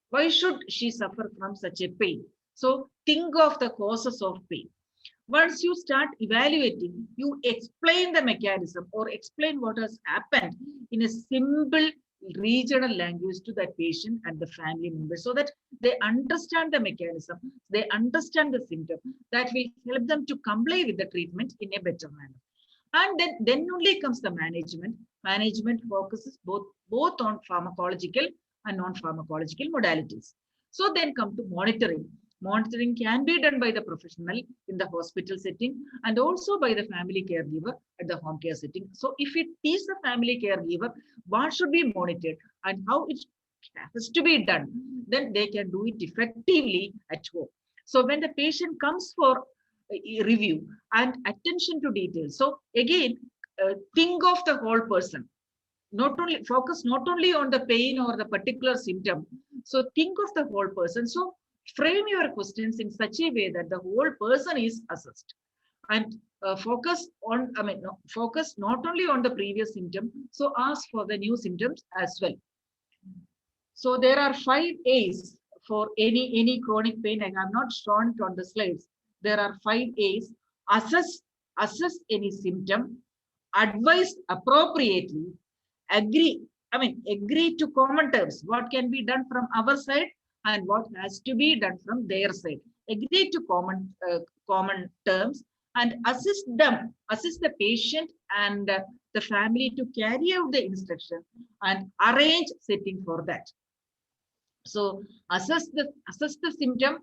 Speaker 2: Why should she suffer from such a pain? So think of the causes of pain. Once you start evaluating, you explain the mechanism or explain what has happened in a simple regional language to that patient and the family members, so that they understand the mechanism, they understand the symptom. That will help them to comply with the treatment in a better manner. And then only comes the management. Management focuses both on pharmacological and non-pharmacological modalities. So then come to monitoring. Monitoring can be done by the professional in the hospital setting and also by the family caregiver at the home care setting. So if it is the family caregiver, what should be monitored and how it has to be done, then they can do it effectively at home. So when the patient comes for a review and attention to details, so again, think of the whole person. Focus not only on the pain or the particular symptom. So think of the whole person. So frame your questions in such a way that the whole person is assessed, and focus not only on the previous symptom, so ask for the new symptoms as well. So there are 5 A's for any chronic pain. I have not shown it on the slides. There are 5 A's. Assess any symptom, advise appropriately, agree to common terms, what can be done from our side and what has to be done from their side. Agree to common terms and assist the patient and the family to carry out the instruction and arrange setting for that. So assess the symptom,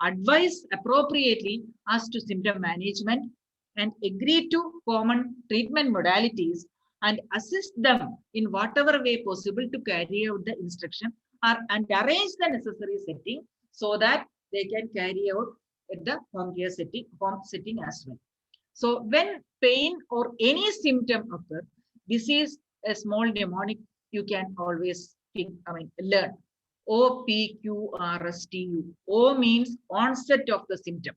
Speaker 2: advise appropriately as to symptom management, and agree to common treatment modalities and assist them in whatever way possible to carry out the instruction and arrange the necessary setting so that they can carry out at the home setting as well. So when pain or any symptom occur, this is a small mnemonic you can always learn. OPQRSTU. O means onset of the symptom.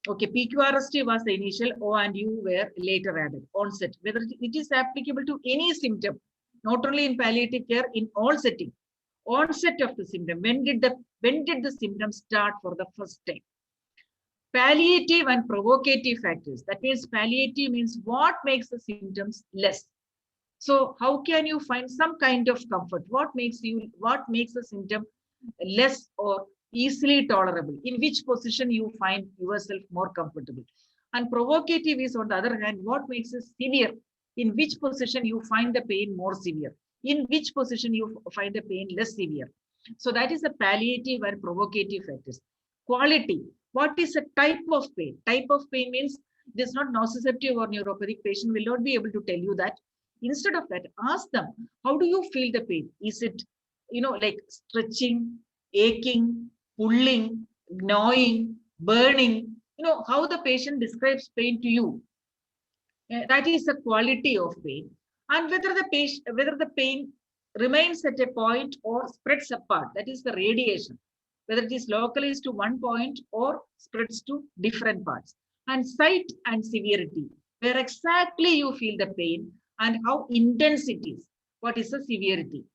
Speaker 2: Okay, PQRST was the initial, O and U were later added. Onset, whether it is applicable to any symptom, not only in palliative care, in all settings. Onset of the symptom. When did the symptom start for the first time? Palliative and provocative factors. That means palliative means what makes the symptoms less. So how can you find some kind of comfort? What makes the symptom less or easily tolerable? In which position you find yourself more comfortable? And provocative is, on the other hand, what makes it severe? In which position you find the pain more severe? In which position you find the pain less severe? So that is the palliative and provocative factors. Quality. What is a type of pain? Type of pain means it is not nociceptive or neuropathic. Patient will not be able to tell you that. Instead of that, ask them, how do you feel the pain? Is it, like stretching, aching, pulling, gnawing, burning? How the patient describes pain to you. That is the quality of pain. And whether the pain remains at a point or spreads apart, that is the radiation. Whether it is localized to one point or spreads to different parts. And site and severity, where exactly you feel the pain and how intense it is. What is the severity?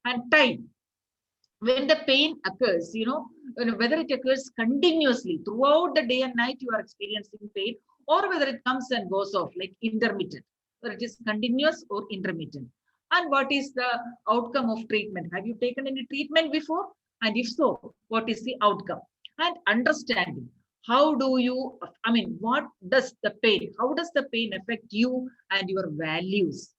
Speaker 2: And time. When the pain occurs, whether it occurs continuously throughout the day and night you are experiencing pain, or whether it comes and goes off like intermittent, whether it is continuous or intermittent. And what is the outcome of treatment? Have you taken any treatment before? And if so, what is the outcome? And understanding. How do you, what does the pain, how does the pain affect you and your values?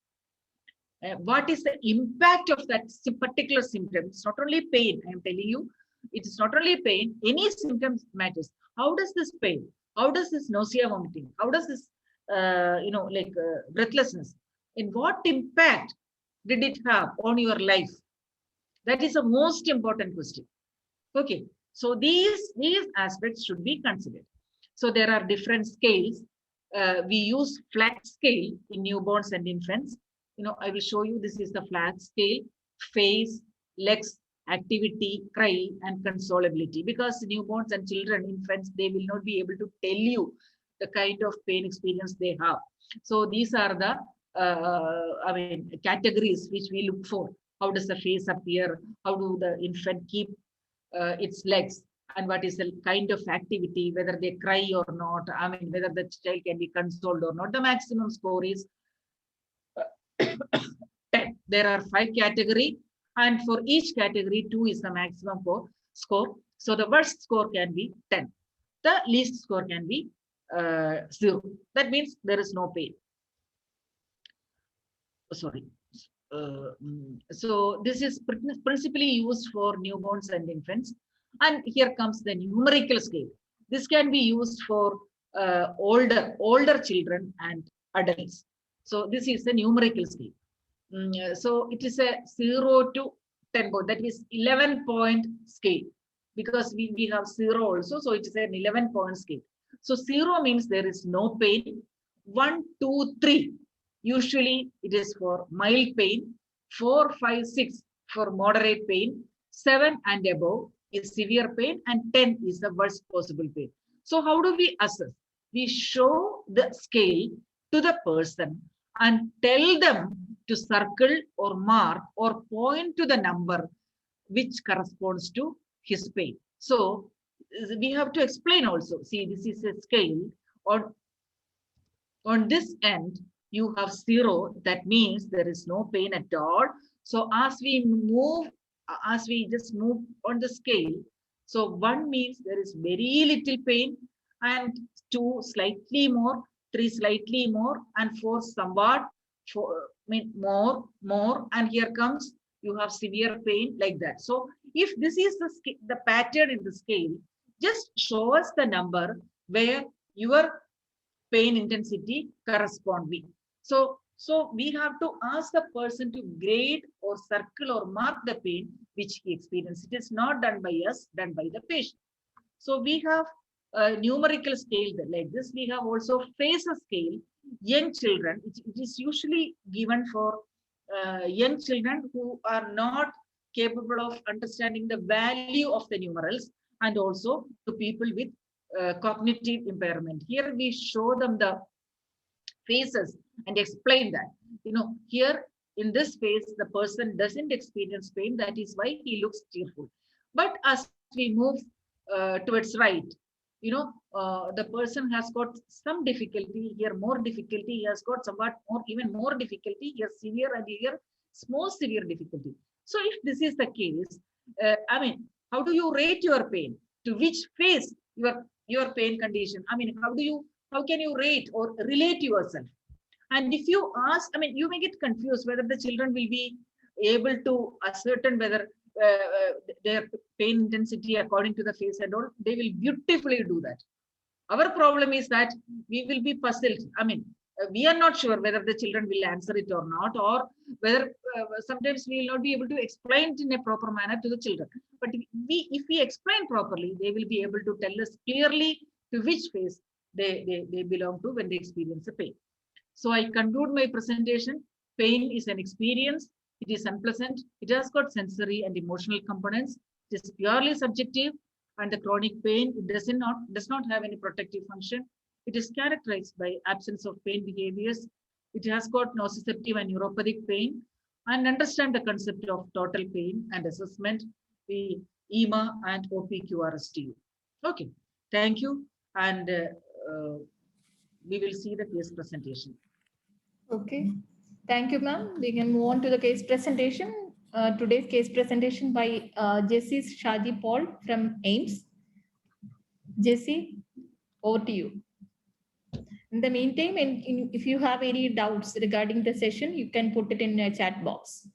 Speaker 2: What is the impact of that particular symptom? It's not only pain, I am telling you, it is not only pain, any symptoms matters. How does this pain, how does this nausea, vomiting, how does this, breathlessness, in what impact did it have on your life? That is the most important question. Okay, so these aspects should be considered. So there are different scales. We use flat scale in newborns and infants. I will show you, this is the flat scale, face, legs, activity, cry, and consolability. Because newborns and children, infants, they will not be able to tell you the kind of pain experience they have. So these are the categories which we look for. How does the face appear? How do the infant keep its legs? And what is the kind of activity, whether they cry or not, whether the child can be consoled or not. The maximum score is 10. There are 5 categories, and for each category, 2 is the maximum score. So the worst score can be 10. The least score can be 0. That means there is no pain. Sorry. So this is principally used for newborns and infants. And here comes the numerical scale. This can be used for older children and adults. So this is the numerical scale. So it is a 0 to 10 point. That is 11-point scale, because we have 0 also. So it is an 11-point scale. So 0 means there is no pain. 1, 2, 3. Usually it is for mild pain. 4, 5, 6 for moderate pain. 7 and above is severe pain, and 10 is the worst possible pain. So how do we assess? We show the scale to the person and tell them to circle or mark or point to the number which corresponds to his pain. So we have to explain also. See, this is a scale. On this end, you have 0. That means there is no pain at all. So as we just move on the scale, so 1 means there is very little pain, and 2 slightly more, 3 slightly more, and 4 somewhat, 4 mean more, and here comes you have severe pain, like that. So if this is the pattern in the scale, just show us the number where your pain intensity correspondingly. So we have to ask the person to grade or circle or mark the pain which he experienced. It is not done by us, done by the patient. So we have a numerical scale like this. We have also phases scale. Young children, it is usually given for young children who are not capable of understanding the value of the numerals, and also to people with cognitive impairment. Here we show them the phases and explain that. Here in this phase, the person doesn't experience pain. That is why he looks cheerful. But as we move towards right, the person has got some difficulty here, more difficulty. He has got somewhat more, even more difficulty here, severe, and here more severe difficulty. So if this is the case, I mean, how do you rate your pain? To which phase your pain condition? I mean, how can you rate or relate yourself? And if you ask, I mean, you may get confused whether the children will be able to ascertain whether their pain intensity according to the phase and all. They will beautifully do that. Our problem is that we will be puzzled. I mean, we are not sure whether the children will answer it or not, or whether sometimes we will not be able to explain it in a proper manner to the children. But if we explain properly, they will be able to tell us clearly to which phase they belong to when they experience the pain. So I conclude my presentation. Pain is an experience. It is unpleasant. It has got sensory and emotional components. It is purely subjective, and the chronic pain, it does not have any protective function. It is characterized by absence of pain behaviors. It has got nociceptive and neuropathic pain. And understand the concept of total pain and assessment, the EMA and OPQRSTU. Okay, thank you. And we will see the case presentation.
Speaker 1: Okay. Thank you, ma'am. We can move on to the case presentation. Today's case presentation by Jessie Shaji Paul from AIMS. Jessie, over to you. In the meantime, if you have any doubts regarding the session, you can put it in the chat box.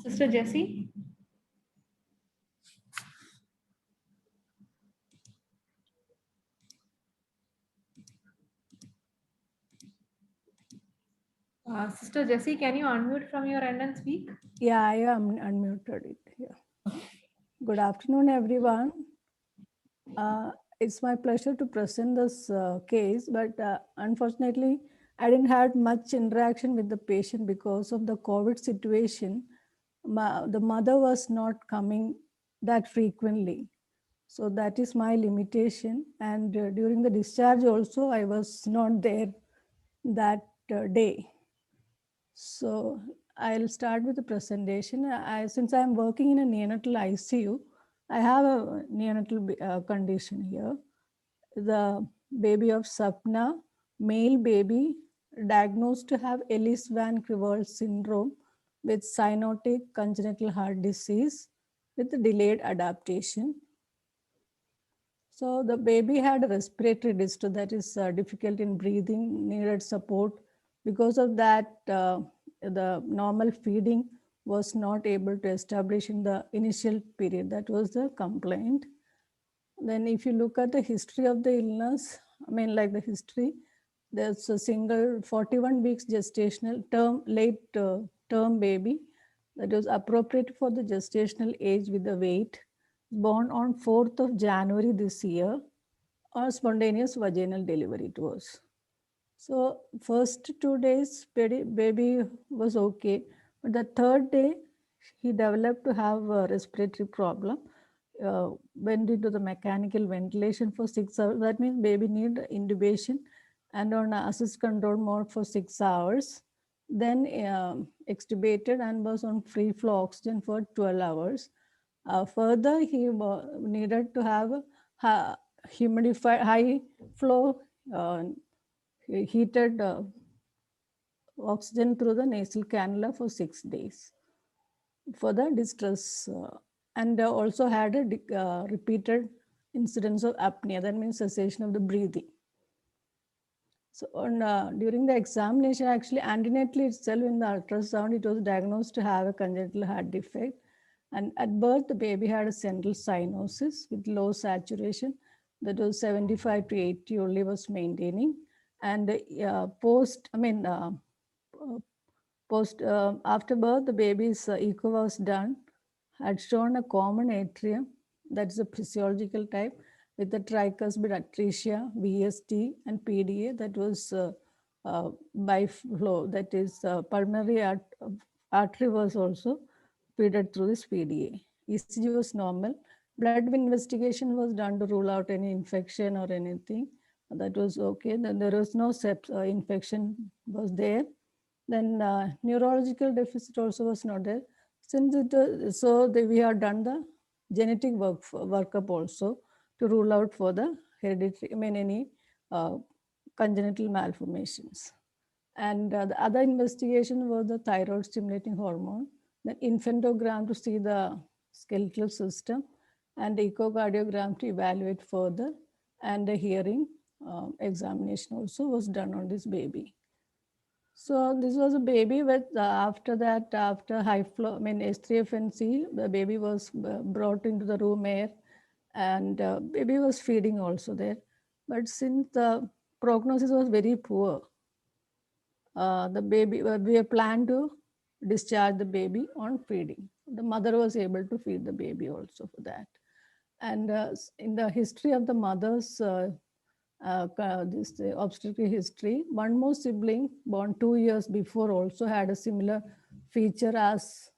Speaker 1: Sister Jessie. Sister Jessie, can you unmute from your end and speak?
Speaker 3: Yeah, I am unmuted it. Yeah. Good afternoon, everyone. It's my pleasure to present this case, but unfortunately, I didn't have much interaction with the patient because of the COVID situation. The mother was not coming that frequently. So that is my limitation. And during the discharge also, I was not there that day. So I'll start with the presentation. Since I'm working in a neonatal ICU, I have a neonatal condition here. The baby of Sapna, male baby, diagnosed to have Ellis Van Creveld syndrome with cyanotic congenital heart disease with delayed adaptation. So the baby had a respiratory distress, that is difficult in breathing, needed support. Because of that, the normal feeding was not able to establish in the initial period. That was the complaint. Then if you look at the history of the illness, I mean like the history, there's a single 41 weeks gestational term, late term baby that was appropriate for the gestational age with the weight, born on 4th of January this year, or spontaneous vaginal delivery it was. So first 2 days, baby was okay. But the third day, he developed to have a respiratory problem. Went into the mechanical ventilation for 6 hours. That means baby need intubation and on assist control mode for 6 hours. then extubated and was on free flow oxygen for 12 hours. Further, he needed to have a humidified, high flow, heated oxygen through the nasal cannula for 6 days for the distress, and also had a repeated incidence of apnea, that means cessation of the breathing. So during the examination, actually antenatally itself in the ultrasound, it was diagnosed to have a congenital heart defect. And at birth, the baby had a central cyanosis with low saturation. That was 75 to 80 only was maintaining. And after birth, the baby's echo was done, had shown a common atrium, that's a physiological type, with the tricuspid atresia, VST, and PDA, that was biflow, that is pulmonary artery was also feeded through this PDA. ECG was normal. Blood investigation was done to rule out any infection or anything. That was okay. Then there was no infection was there. Then neurological deficit also was not there. Since we have done the genetic workup also to rule out for the hereditary, any congenital malformations. And the other investigation was the thyroid stimulating hormone, then infantogram to see the skeletal system, and echocardiogram to evaluate further, and the hearing examination also was done on this baby. So this was a baby with, after high flow, S3FNC, the baby was brought into the room air, and baby was feeding also there. But since the prognosis was very poor, the baby, we have planned to discharge the baby on feeding. The mother was able to feed the baby also for that. And in the history of the mother's this obstetric history, one more sibling born 2 years before also had a similar feature as,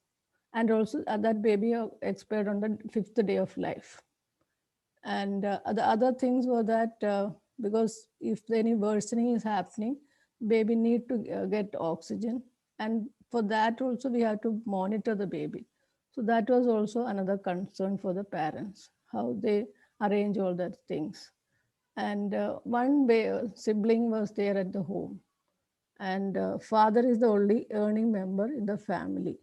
Speaker 3: and also that baby expired on the 5th day of life. And the other things were that because if any worsening is happening, baby need to get oxygen, and for that also we have to monitor the baby. So that was also another concern for the parents, how they arrange all that things. And one sibling was there at the home, and father is the only earning member in the family.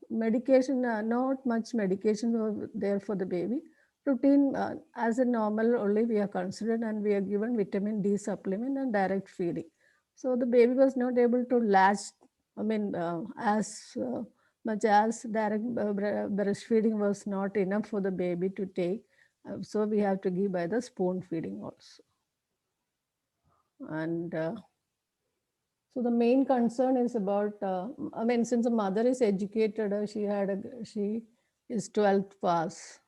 Speaker 3: Medication, not much medication were there for the baby. Routine, as a normal only we are considered, and we are given vitamin D supplement and direct feeding. So the baby was not able to latch, as much as direct breastfeeding was not enough for the baby to take. So we have to give by the spoon feeding also. And so the main concern is about, since the mother is educated, she is 12th pass.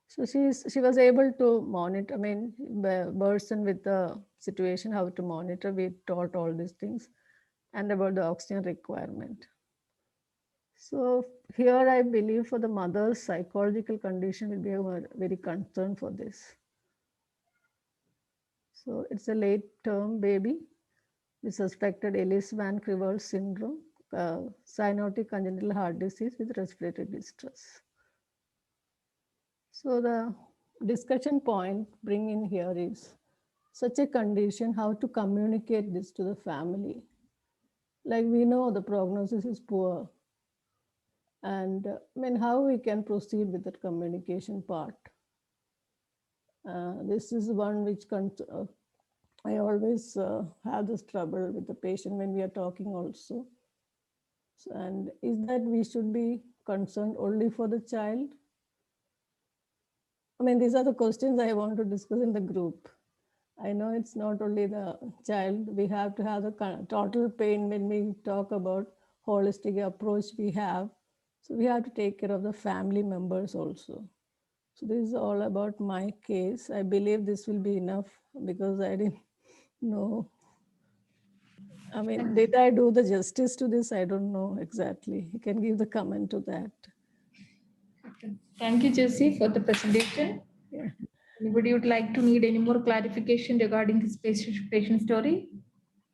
Speaker 3: So she was able to monitor, person with the situation, how to monitor. We taught all these things and about the oxygen requirement. So here I believe for the mother's psychological condition will be a very concern for this. So it's a late term baby with suspected Ellis-Van Creveld syndrome, cyanotic congenital heart disease with respiratory distress. So the discussion point bring in here is such a condition, how to communicate this to the family. Like we know the prognosis is poor, and how we can proceed with that communication part. This is one which I always have this trouble with the patient when we are talking also. So, and is that we should be concerned only for the child? These are the questions I want to discuss in the group. I know it's not only the child, we have to have the total pain when we talk about holistic approach we have. So we have to take care of the family members also. So this is all about my case. I believe this will be enough because I didn't know. Did I do the justice to this? I don't know exactly. You can give the comment to that.
Speaker 1: Thank you, Jessie, for the presentation.
Speaker 3: Yeah.
Speaker 1: Anybody would like to need any more clarification regarding this patient story?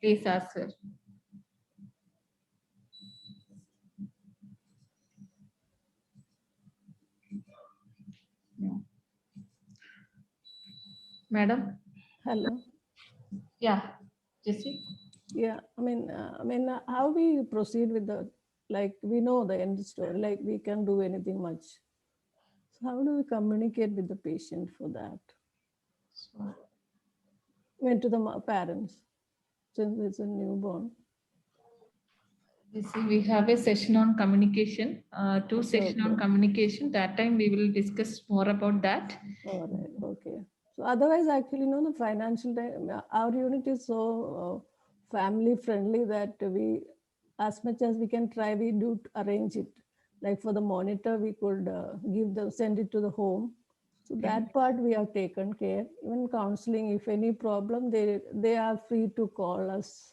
Speaker 1: Please ask her. Yeah. Madam?
Speaker 3: Hello.
Speaker 1: Yeah, Jessie?
Speaker 3: Yeah, how we proceed with the, like, we know the end story, like we can do anything much. So how do we communicate with the patient for that?
Speaker 1: So,
Speaker 3: To the parents, since it's a newborn.
Speaker 1: Jessie, we have a session on communication, two session on
Speaker 3: Okay.
Speaker 1: communication. That time we will discuss more about that.
Speaker 3: All right, okay. So otherwise, actually, no, the financial, our unit is so family friendly that we, as much as we can try, we do arrange it. Like for the monitor, we could send it to the home. So that part we have taken care. Even counseling, if any problem, they are free to call us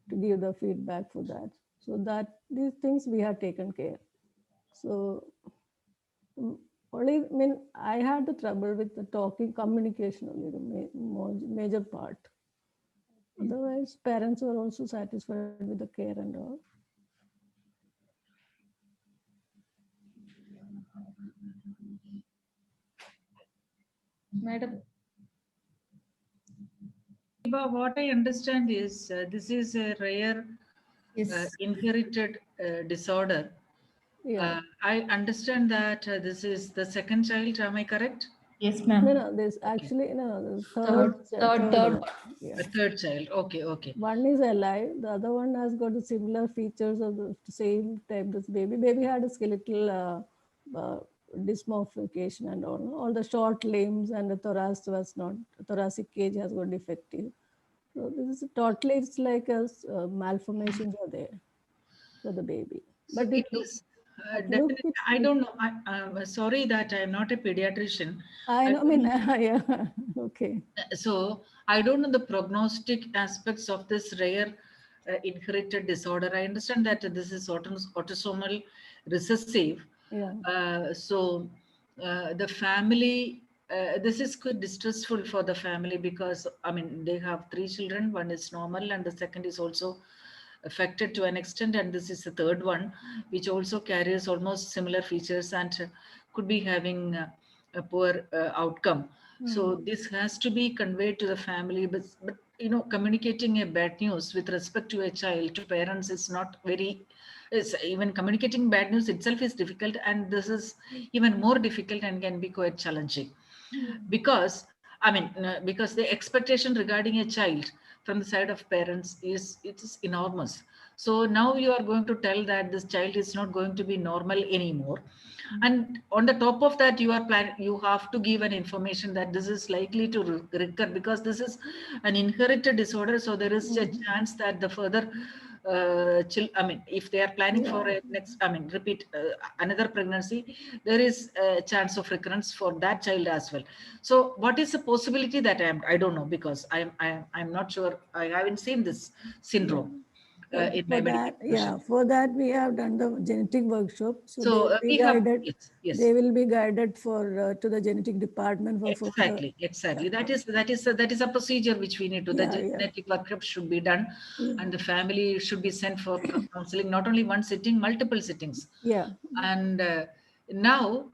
Speaker 3: to give the feedback for that. So that these things we have taken care. So only, I had the trouble with the talking communication only, the major part. Otherwise, parents were also satisfied with the care and all.
Speaker 1: Madam?
Speaker 2: What I understand is this is a rare
Speaker 1: Yes.
Speaker 2: inherited disorder.
Speaker 3: Yeah.
Speaker 2: I understand that this is the second child. Am I correct?
Speaker 1: Yes, ma'am.
Speaker 3: No, this actually, the
Speaker 1: Third.
Speaker 3: one. Yeah.
Speaker 2: The third child. Okay, okay.
Speaker 3: One is alive. The other one has got the similar features of the same type as baby. Baby had a skeletal dysmorphication and all. No? All the short limbs and the thoracic cage has got defective. So this is totally, it's like a malformations are there for the baby.
Speaker 2: So
Speaker 3: But
Speaker 2: it
Speaker 3: it look,
Speaker 2: is
Speaker 3: but look,
Speaker 2: definitely. I don't know. I'm sorry that I am not a pediatrician.
Speaker 3: I know.
Speaker 2: don't know.
Speaker 3: Yeah. Okay.
Speaker 2: So I don't know the prognostic aspects of this rare inherited disorder. I understand that this is autosomal recessive.
Speaker 3: Yeah.
Speaker 2: The family, this is quite distressful for the family because I mean they have three children. One is normal, and the second is also affected to an extent, and this is the third one, which also carries almost similar features and could be having a poor outcome. So this has to be conveyed to the family, but you know, communicating a bad news with respect to a child to parents is not very. Is even communicating bad news itself is difficult, and this is even more difficult and can be quite challenging because because the expectation regarding a child from the side of parents is, it is enormous. So now you are going to tell that this child is not going to be normal anymore, and on the top of that you have to give an information that this is likely to recur because this is an inherited disorder. So there is a chance that the further if they are planning for a next, repeat another pregnancy, there is a chance of recurrence for that child as well. So what is the possibility that I don't know, because I'm not sure. I haven't seen this syndrome in my
Speaker 3: For
Speaker 2: medical
Speaker 3: that,
Speaker 2: profession.
Speaker 3: for that we have done the genetic workshop. So they
Speaker 2: So
Speaker 3: will be
Speaker 2: we have,
Speaker 3: guided.
Speaker 2: yes.
Speaker 3: They will be guided for to the genetic department for further.
Speaker 2: Exactly. That is a procedure which we need to. The
Speaker 3: Yeah.
Speaker 2: genetic workup should be done,
Speaker 3: Yeah.
Speaker 2: and the family should be sent for counseling. Not only one sitting, multiple sittings.
Speaker 3: Yeah.
Speaker 2: And now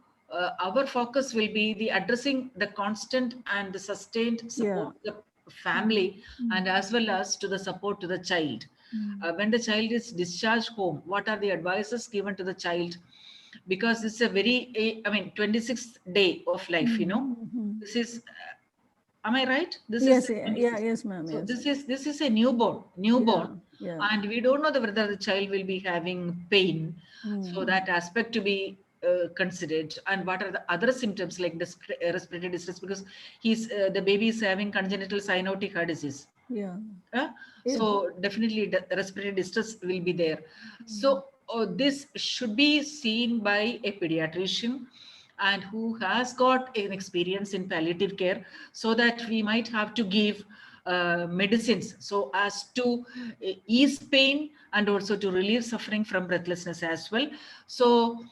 Speaker 2: our focus will be the addressing the constant and the sustained support to the family, and as well as to the support to the child. When the child is discharged home, what are the advices given to the child? Because it's a very 26th day of life, this is am I right? This is
Speaker 3: Yes.
Speaker 2: the
Speaker 3: Yeah.
Speaker 2: 26th.
Speaker 3: Yes, ma'am.
Speaker 2: So
Speaker 3: Yes.
Speaker 2: this is a newborn,
Speaker 3: Yeah.
Speaker 2: and we don't know whether the child will be having pain. So that aspect to be considered, and what are the other symptoms like respiratory distress, because the baby is having congenital cyanotic heart disease.
Speaker 3: Yeah.
Speaker 2: So definitely the respiratory distress will be there. So this should be seen by a pediatrician and who has got an experience in palliative care, so that we might have to give medicines so as to ease pain and also to relieve suffering from breathlessness as well. So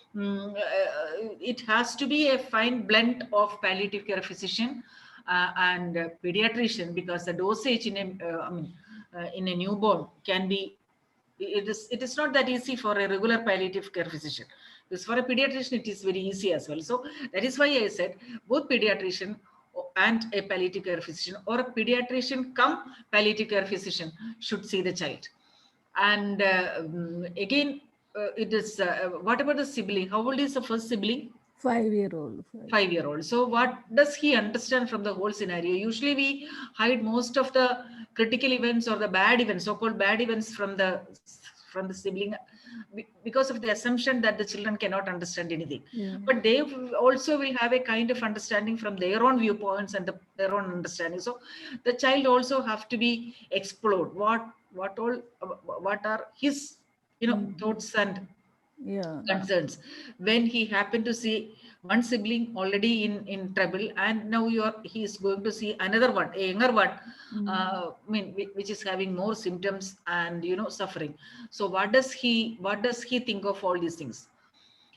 Speaker 2: it has to be a fine blend of palliative care physician and pediatrician, because the dosage in in a newborn can be, it is not that easy for a regular palliative care physician. Because for a pediatrician, it is very easy as well. So that is why I said both pediatrician and a palliative care physician, or a pediatrician come palliative care physician, should see the child. And again, it is, what about the sibling? How old is the first sibling?
Speaker 3: 5-year-old.
Speaker 2: 5-year-old. So what does he understand from the whole scenario? Usually we hide most of the critical events or the bad events, so-called bad events, from the sibling, because of the assumption that the children cannot understand anything.
Speaker 3: Yeah.
Speaker 2: But they also will have a kind of understanding from their own viewpoints and their own understanding. So the child also have to be explored. What are his thoughts and
Speaker 3: Yeah.
Speaker 2: concerns when he happened to see one sibling already in trouble, and now he is going to see another one, a younger one, which is having more symptoms and suffering. So what does he think of all these things,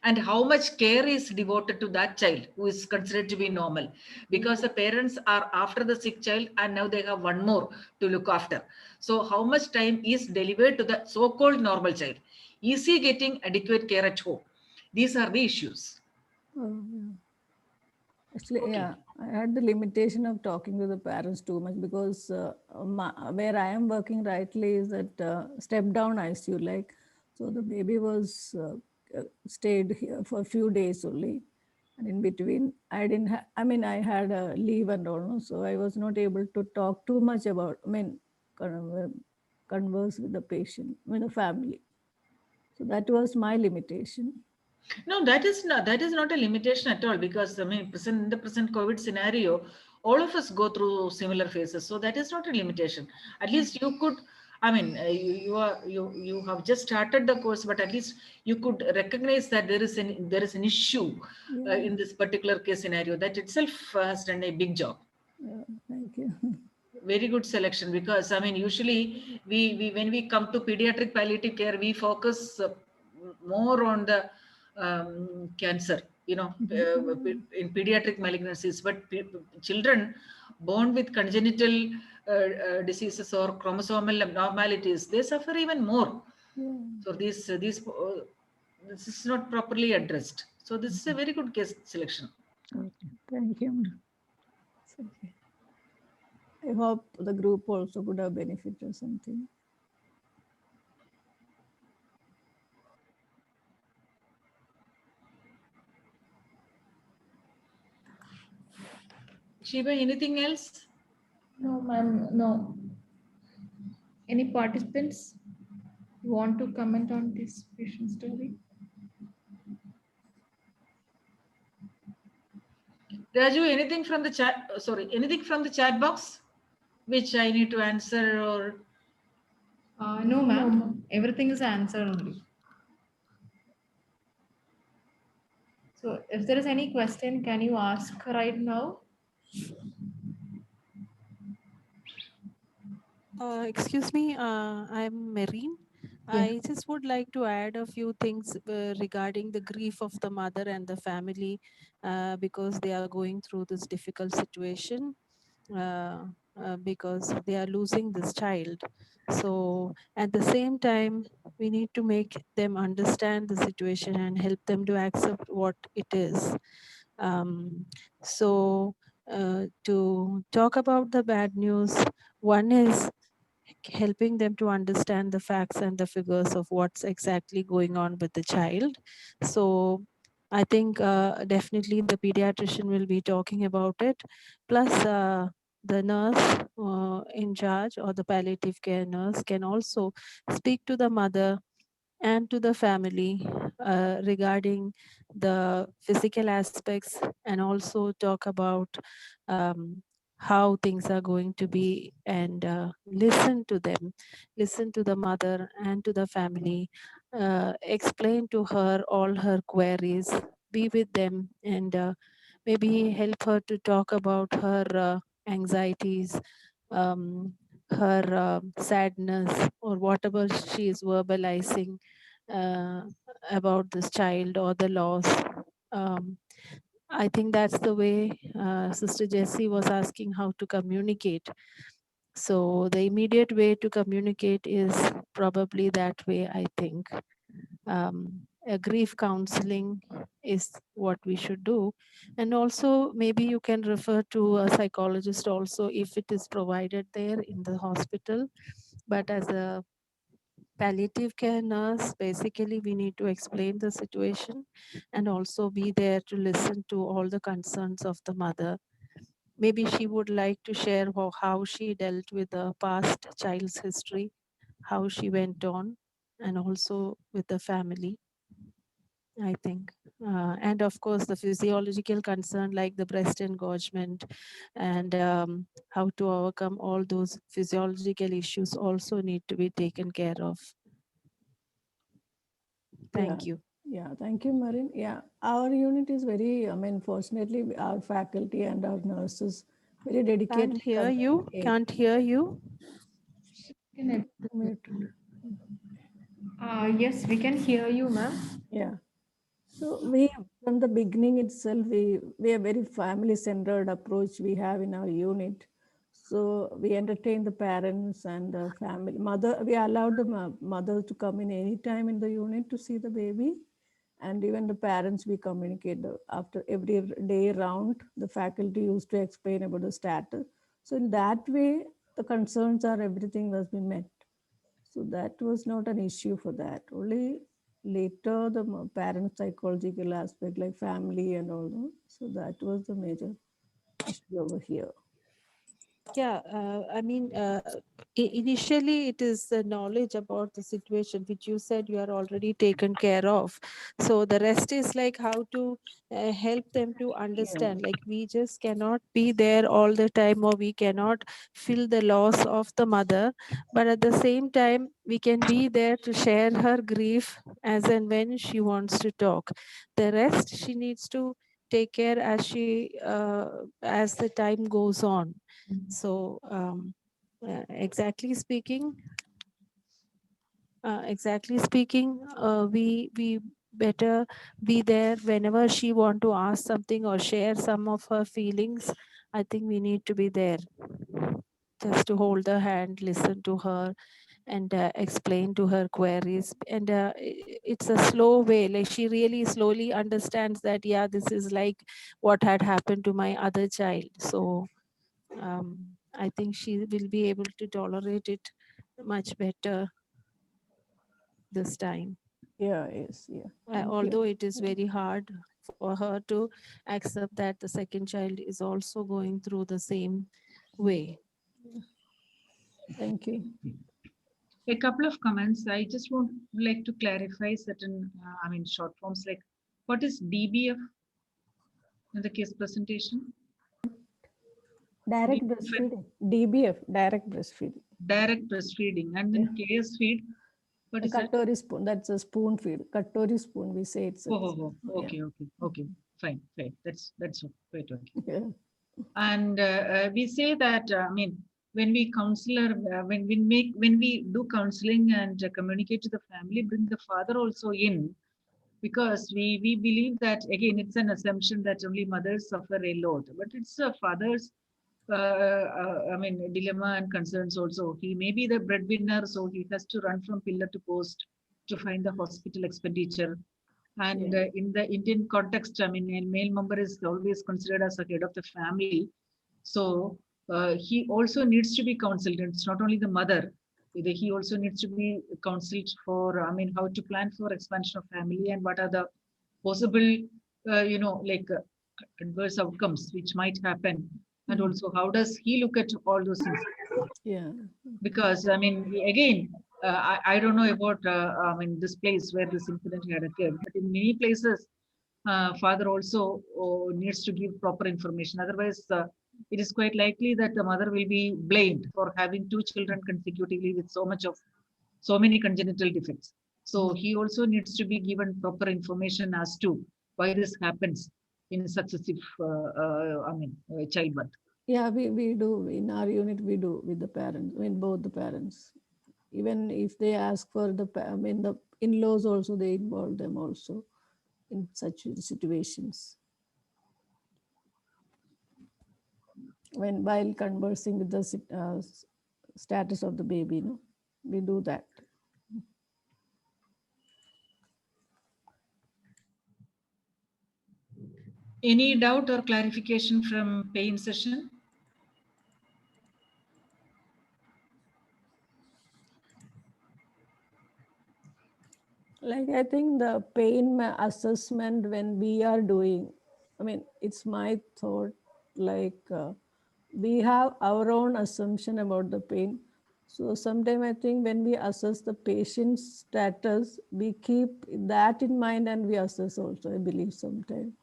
Speaker 2: and how much care is devoted to that child who is considered to be normal, because the parents are after the sick child and now they have one more to look after. So how much time is delivered to the so-called normal child? Is he getting adequate care at home? These are the issues.
Speaker 3: Yeah. Actually,
Speaker 2: Okay.
Speaker 3: yeah, I had the limitation of talking to the parents too much, because where I am working rightly is at step down ICU. Like, so the baby was stayed here for a few days only, and in between I didn't. I had a leave and all, no? So I was not able to talk too much about. Converse with the patient, with the family. So that was my limitation.
Speaker 2: No, that is not a limitation at all, because in the present COVID scenario, all of us go through similar phases. So that is not a limitation. At least you could, you have just started the course, but at least you could recognize that there is an issue in this particular case scenario. That itself has done a big job.
Speaker 3: Yeah, thank you.
Speaker 2: Very good selection, because usually we when we come to pediatric palliative care, we focus more on the cancer, in pediatric malignancies. But children born with congenital diseases or chromosomal abnormalities, they suffer even more.
Speaker 3: Yeah.
Speaker 2: So this is not properly addressed. So this is a very good case selection.
Speaker 3: Okay, thank you. Okay. I hope the group also could have benefited something.
Speaker 2: Shiva, anything else?
Speaker 1: No, ma'am, no. Any participants want to comment on this patient story?
Speaker 2: Raju, anything from the chat? Sorry, anything from the chat box which I need to answer, or
Speaker 1: No, ma'am. Everything is answered only. So if there is any question, can you ask right now?
Speaker 4: Excuse me, I'm Marine.
Speaker 1: Yeah.
Speaker 4: I just would like to add a few things regarding the grief of the mother and the family, because they are going through this difficult situation, because they are losing this child. So at the same time, we need to make them understand the situation and help them to accept what it is. To talk about the bad news, one is helping them to understand the facts and the figures of what's exactly going on with the child. So I think definitely the pediatrician will be talking about it. Plus, the nurse in charge, or the palliative care nurse, can also speak to the mother and to the family regarding the physical aspects, and also talk about um, how things are going to be, and listen to them, listen to the mother and to the family, explain to her all her queries, be with them, and maybe help her to talk about her anxieties, um, her sadness, or whatever she is verbalizing uh, about this child or the loss. Um, I think that's the way Sister Jessie was asking how to communicate. So the immediate way to communicate is probably that way, I think. A grief counseling is what we should do. And also maybe you can refer to a psychologist also if it is provided there in the hospital. But as a palliative care nurse, basically we need to explain the situation and also be there to listen to all the concerns of the mother. Maybe she would like to share how she dealt with the past child's history, how she went on, and also with the family, I think. And of course, the physiological concern like the breast engorgement and how to overcome all those physiological issues also need to be taken care of. Thank you.
Speaker 3: Yeah, thank you, Marin. Yeah, our unit is very, fortunately, our faculty and our nurses very dedicated.
Speaker 4: Can't hear you. Can't hear you.
Speaker 1: Yes, we can hear you, ma'am.
Speaker 3: Yeah. So we, from the beginning itself, we a very family-centered approach we have in our unit. So we entertain the parents and the family. Mother, we allowed the mother to come in any time in the unit to see the baby. And even the parents, we communicate after every day round, the faculty used to explain about the status. So in that way, the concerns are everything was been met. So that was not an issue for that. Only later the parent psychological aspect like family and all that. So that was the major issue over here.
Speaker 4: Yeah, I mean, initially it is the knowledge about the situation which you said you are already taken care of. So the rest is like how to help them to understand. Like we just cannot be there all the time, or we cannot feel the loss of the mother. But at the same time, we can be there to share her grief as and when she wants to talk. The rest she needs to take care as the time goes on. So exactly speaking, we better be there whenever she want to ask something or share some of her feelings. I think we need to be there just to hold her hand, listen to her, and explain to her queries. And it's a slow way. Like she really slowly understands that, yeah, this is like what had happened to my other child. So I think she will be able to tolerate it much better this time.
Speaker 3: Yeah, yes, yeah.
Speaker 4: Although it is very hard for her to accept that the second child is also going through the same way.
Speaker 3: Thank you.
Speaker 2: A couple of comments. I just would like to clarify certain, short forms like what is DBF in the case presentation?
Speaker 3: Direct breastfeeding. DBF, direct breastfeeding.
Speaker 2: Direct breastfeeding. And then KS feed. What is that?
Speaker 3: Katori spoon, that's a spoon feed. Katori spoon, we say it's.
Speaker 2: Okay. Fine. That's quite okay.
Speaker 3: Yeah.
Speaker 2: And we say that, when we counselor, when we do counseling and communicate to the family, bring the father also in, because we believe that, again, it's an assumption that only mothers suffer a lot, but it's a father's dilemma and concerns also. He may be the breadwinner, so he has to run from pillar to post to find the hospital expenditure. And in the Indian context, a male member is always considered as a head of the family. So he also needs to be counseled. It's not only the mother. He also needs to be counseled for, how to plan for expansion of family and what are the possible, adverse outcomes which might happen. And also, how does he look at all those things?
Speaker 3: Yeah.
Speaker 2: Because, again, I don't know about, this place where this incident had occurred, but in many places, father also needs to give proper information. Otherwise, it is quite likely that the mother will be blamed for having two children consecutively with so many congenital defects. So he also needs to be given proper information as to why this happens in successive, childbirth.
Speaker 3: Yeah, we do in our unit, we do with the parents, both the parents. Even if they ask for the, the in-laws also, they involve them also in such situations. While conversing with the status of the baby. No, we do that.
Speaker 2: Any doubt or clarification from pain session?
Speaker 3: Like, I think the pain assessment when we are doing, I mean, it's my thought, like we have our own assumption about the pain. So sometimes I think when we assess the patient's status, we keep that in mind and we assess also, I believe sometimes.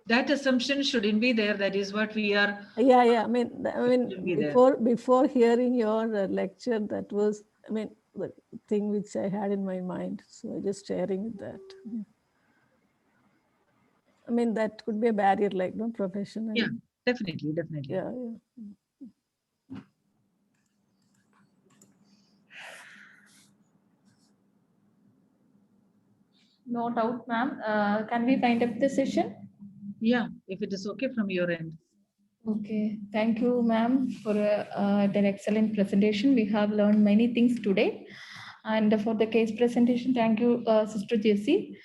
Speaker 2: That assumption shouldn't be there. That is what we are.
Speaker 3: Yeah. I mean,
Speaker 2: Shouldn't be there.
Speaker 3: before hearing your lecture, that was, I mean, the thing which I had in my mind. So I just sharing that. I mean, that could be a barrier, like no professional.
Speaker 2: Yeah, definitely.
Speaker 3: Yeah.
Speaker 1: No doubt, ma'am. Can we wind up the session?
Speaker 2: Yeah, if it is okay from your end.
Speaker 1: Okay, thank you, ma'am, for an excellent presentation. We have learned many things today. And for the case presentation, thank you, Sister Jessie.